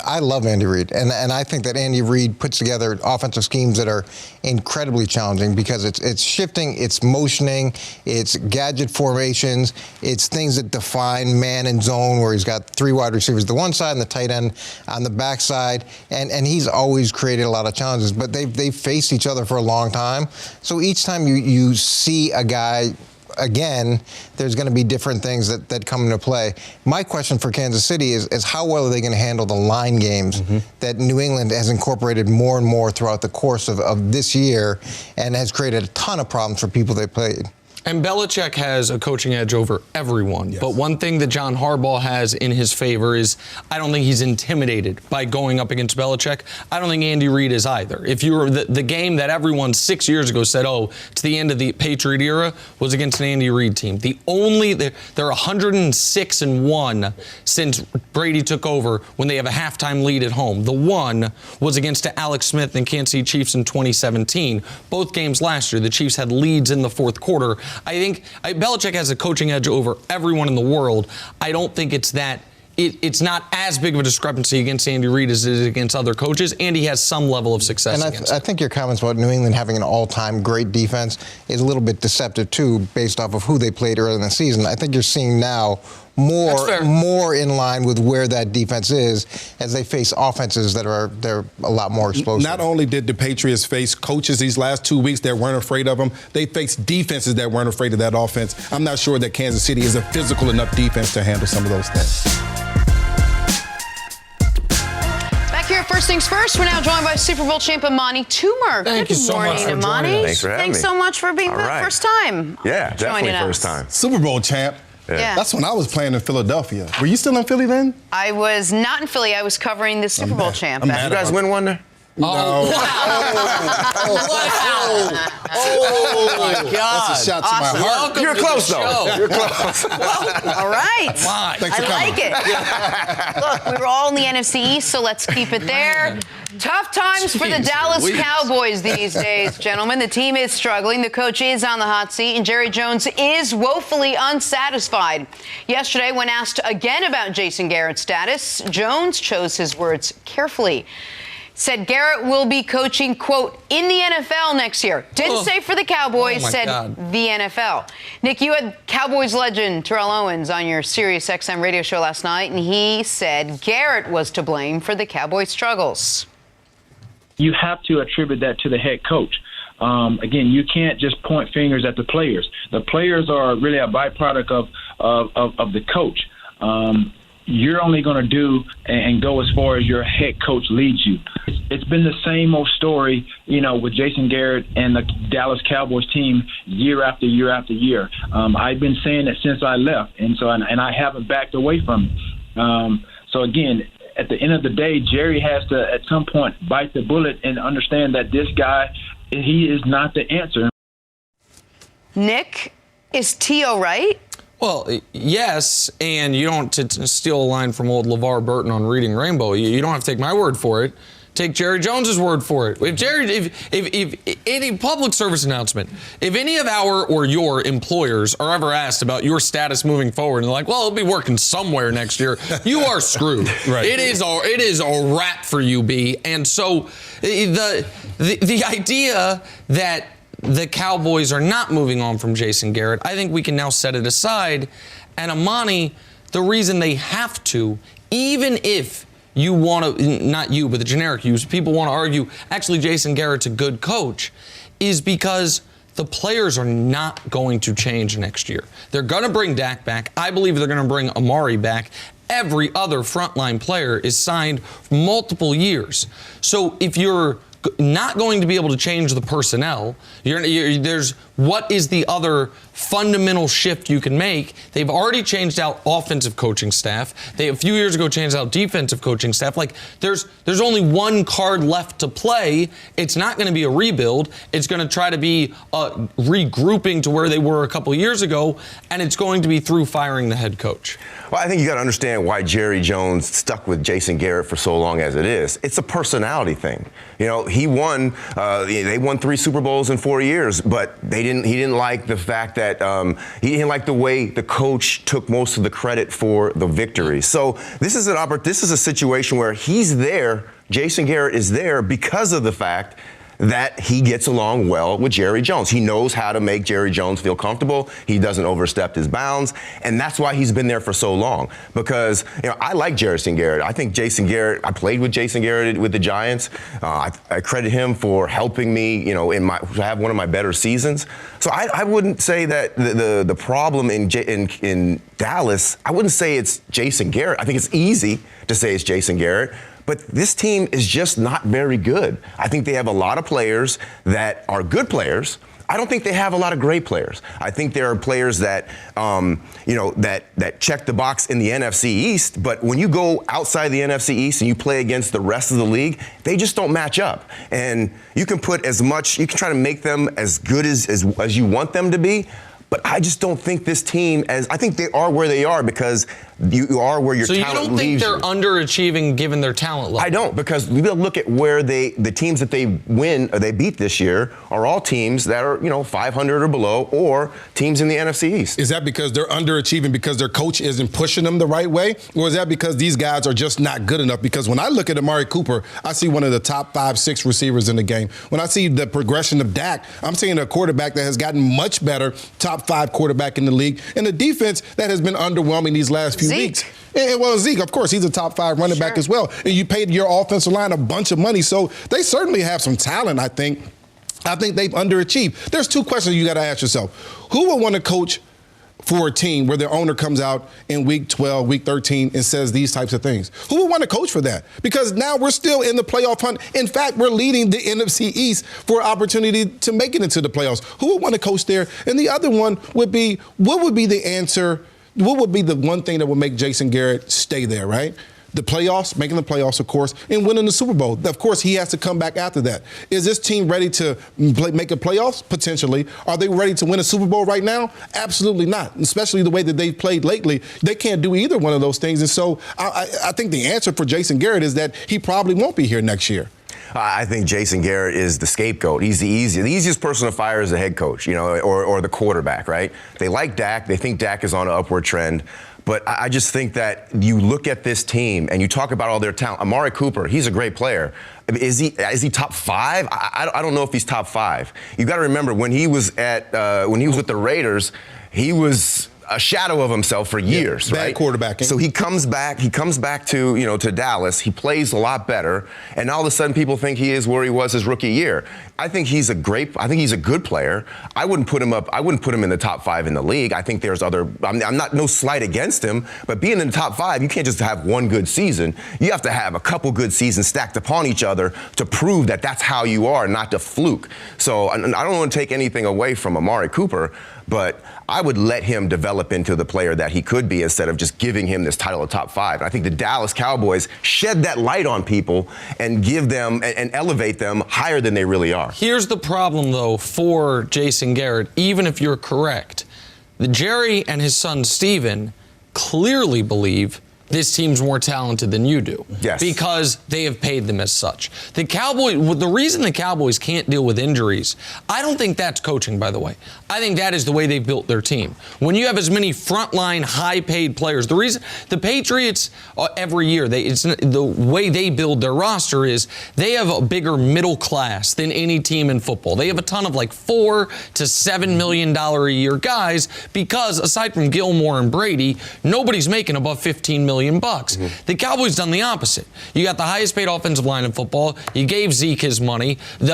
I love Andy Reid, and I think that Andy Reid puts together offensive schemes that are incredibly challenging because it's shifting, it's motioning, it's gadget formations, it's things that define man and zone, where he's got 3 wide receivers the one side and the tight end on the backside, and he's always created a lot of challenges. But they've faced each other for a long time, so each time you see a guy again, there's going to be different things that come into play. My question for Kansas City is how well are they going to handle the line games that New England has incorporated more and more throughout the course of this year and has created a ton of problems for people they played. And Belichick has a coaching edge over everyone. Yes. But one thing that John Harbaugh has in his favor is I don't think he's intimidated by going up against Belichick. I don't think Andy Reid is either. If you were the game that everyone 6 years ago said, it's the end of the Patriot era, was against an Andy Reid team. They're 106-1 since Brady took over when they have a halftime lead at home. The one was against Alex Smith and Kansas City Chiefs in 2017. Both games last year, the Chiefs had leads in the fourth quarter. I think Belichick has a coaching edge over everyone in the world. I don't think it's that. It's not as big of a discrepancy against Andy Reid as it is against other coaches. Andy has some level of success against him. I think your comments about New England having an all-time great defense is a little bit deceptive, too, based off of who they played early in the season. I think you're seeing now more in line with where that defense is as they face offenses they're a lot more explosive. Not only did the Patriots face coaches these last 2 weeks that weren't afraid of them, they faced defenses that weren't afraid of that offense. I'm not sure that Kansas City is a physical enough defense to handle some of those things. Here, first things first, we're now joined by Super Bowl champ Amani Toomer. Thank you so much for Amani. joining us. Thanks for having Thanks me. so much for being the first time. Yeah, definitely first time. Super Bowl champ. Yeah. That's when I was playing in Philadelphia. Were you still in Philly then? I was not in Philly. I was covering the Super Bowl champ. Did you guys win one there? No. Oh, my God. That's a shot to my heart. You're close, though. You're close. All right. Thanks for I coming. like it. Look, we were all in the NFC East, so let's keep it there. Tough times for the Dallas Cowboys these days, gentlemen. The team is struggling. The coach is on the hot seat, and Jerry Jones is woefully unsatisfied. Yesterday, when asked again about Jason Garrett's status, Jones chose his words carefully. Said Garrett will be coaching, quote, in the NFL next year. Didn't say for the Cowboys, said the NFL. Nick, you had Cowboys legend Terrell Owens on your Sirius XM radio show last night, and he said Garrett was to blame for the Cowboys' struggles. You have to attribute that to the head coach. Again, you can't just point fingers at the players. The players are really a byproduct of the coach. you're only going to do and go as far as your head coach leads you. It's been the same old story, with Jason Garrett and the Dallas Cowboys team year after year after year. I've been saying it since I left, and I haven't backed away from it. So again, at the end of the day, Jerry has to at some point bite the bullet and understand that this guy, he is not the answer. Nick, is T.O. right? Well, yes, and you don't, to steal a line from old LeVar Burton on Reading Rainbow, you don't have to take my word for it. Take Jerry Jones's word for it. If any public service announcement, if any of our or your employers are ever asked about your status moving forward, and they're like, well, it'll be working somewhere next year, you are screwed. Right. It is a wrap for you, B. And so the idea that the Cowboys are not moving on from Jason Garrett, I think we can now set it aside. And Amani, the reason they have to, even if you want to, not you, but the generic use, people want to argue, actually Jason Garrett's a good coach, is because the players are not going to change next year. They're going to bring Dak back. I believe they're going to bring Amari back. Every other frontline player is signed for multiple years. So if you're not going to be able to change the personnel, there's what is the other fundamental shift you can make? They've already changed out offensive coaching staff. They a few years ago changed out defensive coaching staff. Like there's only one card left to play. It's not going to be a rebuild. It's going to try to be regrouping to where they were a couple years ago, and it's going to be through firing the head coach. Well, I think you got to understand why Jerry Jones stuck with Jason Garrett for so long as it is. It's a personality thing. He won. They won 3 Super Bowls in 4 years, but he didn't like the fact that he didn't like the way the coach took most of the credit for the victory. So this is a situation where he's there. Jason Garrett is there because of the fact that he gets along well with Jerry Jones. He knows how to make Jerry Jones feel comfortable. He doesn't overstep his bounds. And that's why he's been there for so long. Because, I like Jason Garrett. I think Jason Garrett, I played with Jason Garrett with the Giants. I credit him for helping me, to have one of my better seasons. So I wouldn't say that the problem in Dallas, I wouldn't say it's Jason Garrett. I think it's easy to say it's Jason Garrett. But this team is just not very good. I think they have a lot of players that are good players. I don't think they have a lot of great players. I think there are players that, that check the box in the NFC East. But when you go outside the NFC East and you play against the rest of the league, they just don't match up. And you can put you can try to make them as good as you want them to be. But I just don't think this team, I think they are where they are because you are where your talent leaves you. So you don't think they're underachieving given their talent level? I don't, because we look at where the teams that they win or they beat this year are all teams that are 500 or below, or teams in the NFC East. Is that because they're underachieving because their coach isn't pushing them the right way, or is that because these guys are just not good enough? Because when I look at Amari Cooper, I see one of the top 5-6 receivers in the game. When I see the progression of Dak, I'm seeing a quarterback that has gotten much better, top 5 quarterback in the league, and a defense that has been underwhelming these last few weeks. And well, Zeke, of course, he's a top 5 running back as well. And you paid your offensive line a bunch of money, so they certainly have some talent, I think. I think they've underachieved. There's 2 questions you got to ask yourself. Who would want to coach for a team where their owner comes out in week 12, week 13 and says these types of things? Who would want to coach for that? Because now we're still in the playoff hunt. In fact, we're leading the NFC East for an opportunity to make it into the playoffs. Who would want to coach there? And the other one would be, what would be the answer? What would be the one thing that would make Jason Garrett stay there, right? The playoffs, making the playoffs, of course, and winning the Super Bowl. Of course, he has to come back after that. Is this team ready to make a playoffs? Potentially. Are they ready to win a Super Bowl right now? Absolutely not, especially the way that they've played lately. They can't do either one of those things. And so I think the answer for Jason Garrett is that he probably won't be here next year. I think Jason Garrett is the scapegoat. He's the easiest person to fire as a head coach, or the quarterback, right? They like Dak. They think Dak is on an upward trend. But I just think that you look at this team and you talk about all their talent. Amari Cooper, he's a great player. Is he top 5? I don't know if he's top 5. You got to remember when he was with the Raiders, he was a shadow of himself for years, bad right? quarterbacking. So he comes back to, to Dallas. He plays a lot better, and all of a sudden people think he is where he was his rookie year. I think he's a good player. I wouldn't put him in the top 5 in the league. I think there's other, I'm not no slight against him, but being in the top 5, you can't just have one good season. You have to have a couple good seasons stacked upon each other to prove that that's how you are, not to fluke. So I don't want to take anything away from Amari Cooper, but I would let him develop into the player that he could be instead of just giving him this title of top 5. I think the Dallas Cowboys shed that light on people and give them and elevate them higher than they really are. Here's the problem, though, for Jason Garrett, even if you're correct. Jerry and his son Steven clearly believe this team's more talented than you do. Yes. Because they have paid them as such. The reason the Cowboys can't deal with injuries, I don't think that's coaching, by the way. I think that is the way they built their team. When you have as many frontline, high-paid players, the reason the Patriots every year, the way they build their roster is they have a bigger middle class than any team in football. They have a ton of $4 to $7 million a year guys because aside from Gilmore and Brady, nobody's making above $15 million. The Cowboys done the opposite. You got the highest paid offensive line in football. You gave Zeke his money. You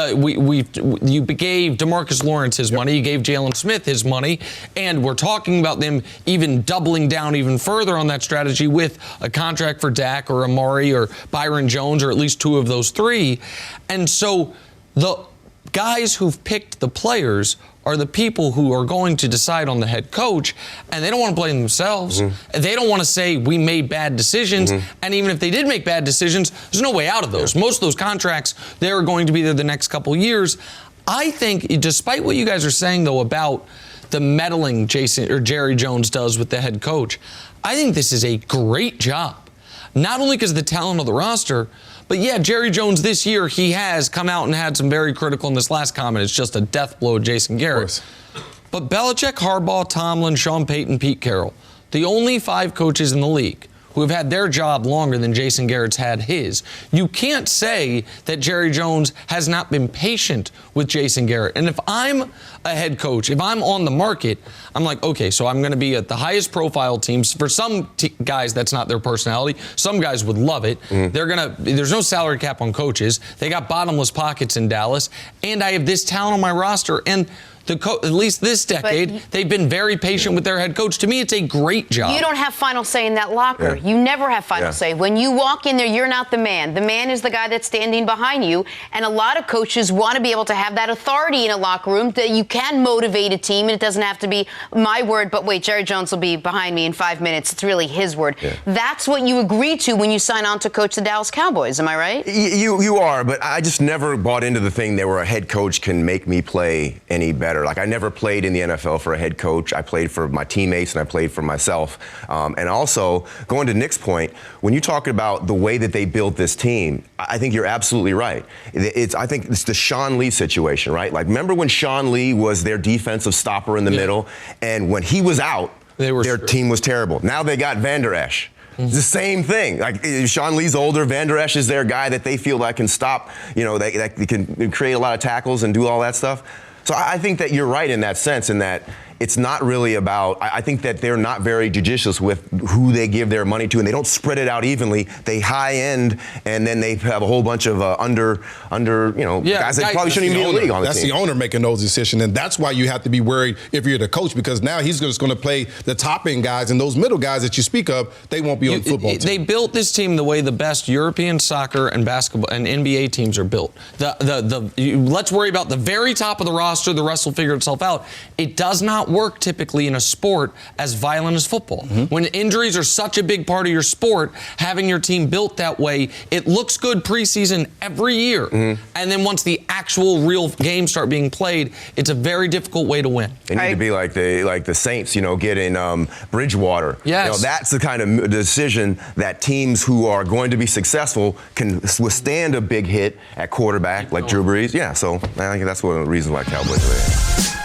gave DeMarcus Lawrence his money. You gave Jalen Smith his money. And we're talking about them even doubling down even further on that strategy with a contract for Dak or Amari or Byron Jones or at least 2 of those 3. And so the guys who've picked the players are the people who are going to decide on the head coach, and they don't want to blame themselves. They don't want to say we made bad decisions, and even if they did make bad decisions, there's no way out of those. Most of those contracts, they're going to be there the next couple of years. I think, despite what you guys are saying, though, about the meddling Jerry Jones does with the head coach, I think this is a great job. Not only because of the talent of the roster, but yeah, Jerry Jones this year, he has come out and had some very critical in this last comment. It's just a death blow to Jason Garrett. But Belichick, Harbaugh, Tomlin, Sean Payton, Pete Carroll, the only 5 coaches in the league who have had their job longer than Jason Garrett's had his. You can't say that Jerry Jones has not been patient with Jason Garrett. And if I'm a head coach, if I'm on the market, I'm like, okay, so I'm going to be at the highest profile teams. For some guys, that's not their personality. Some guys would love it. There's no salary cap on coaches. They got bottomless pockets in Dallas. And I have this talent on my roster. And at least this decade, they've been very patient with their head coach. To me, it's a great job. You don't have final say in that locker. You never have final say. When you walk in there, you're not the man. The man is the guy that's standing behind you. And a lot of coaches want to be able to have that authority in a locker room that you can motivate a team, and it doesn't have to be my word, but wait, Jerry Jones will be behind me in 5 minutes. It's really his word. That's what you agree to when you sign on to coach the Dallas Cowboys. Am I right? You are, but I just never bought into the thing that where a head coach can make me play any better. Like, I never played in the NFL for a head coach. I played for my teammates and I played for myself. And also, going to Nick's point, when you talk about the way that they built this team, I think you're absolutely right. I think it's the Sean Lee situation, right? Like, remember when Sean Lee was their defensive stopper in the middle, and when he was out, their team was terrible. Now they got Van Der Esch. It's the same thing. Like, Sean Lee's older. Van Der Esch is their guy that they feel like can stop, that can create a lot of tackles and do all that stuff. So I think that you're right in that sense, in that it's not really about, I think that they're not very judicious with who they give their money to, and they don't spread it out evenly. They high end, and then they have a whole bunch of under guys that probably shouldn't even be in the league on the team. That's the owner making those decisions, and that's why you have to be worried if you're the coach, because now he's just going to play the top end guys, and those middle guys that you speak of, they won't be on the football team. They built this team the way the best European soccer and basketball and NBA teams are built. Let's worry about the very top of the roster. The rest will figure itself out. It does not work typically in a sport as violent as football. When injuries are such a big part of your sport, having your team built that way, it looks good preseason every year. And then once the actual real games start being played, it's a very difficult way to win. They need to be like the Saints, getting Bridgewater. Yes. That's the kind of decision that teams who are going to be successful can withstand a big hit at quarterback like Drew Brees. Yeah, so I think that's one of the reasons why Cowboys are there.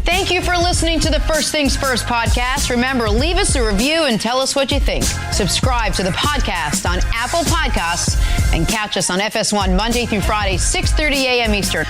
Thank you for listening to the First Things First podcast. Remember, leave us a review and tell us what you think. Subscribe to the podcast on Apple Podcasts and catch us on FS1 Monday through Friday, 6:30 a.m. Eastern.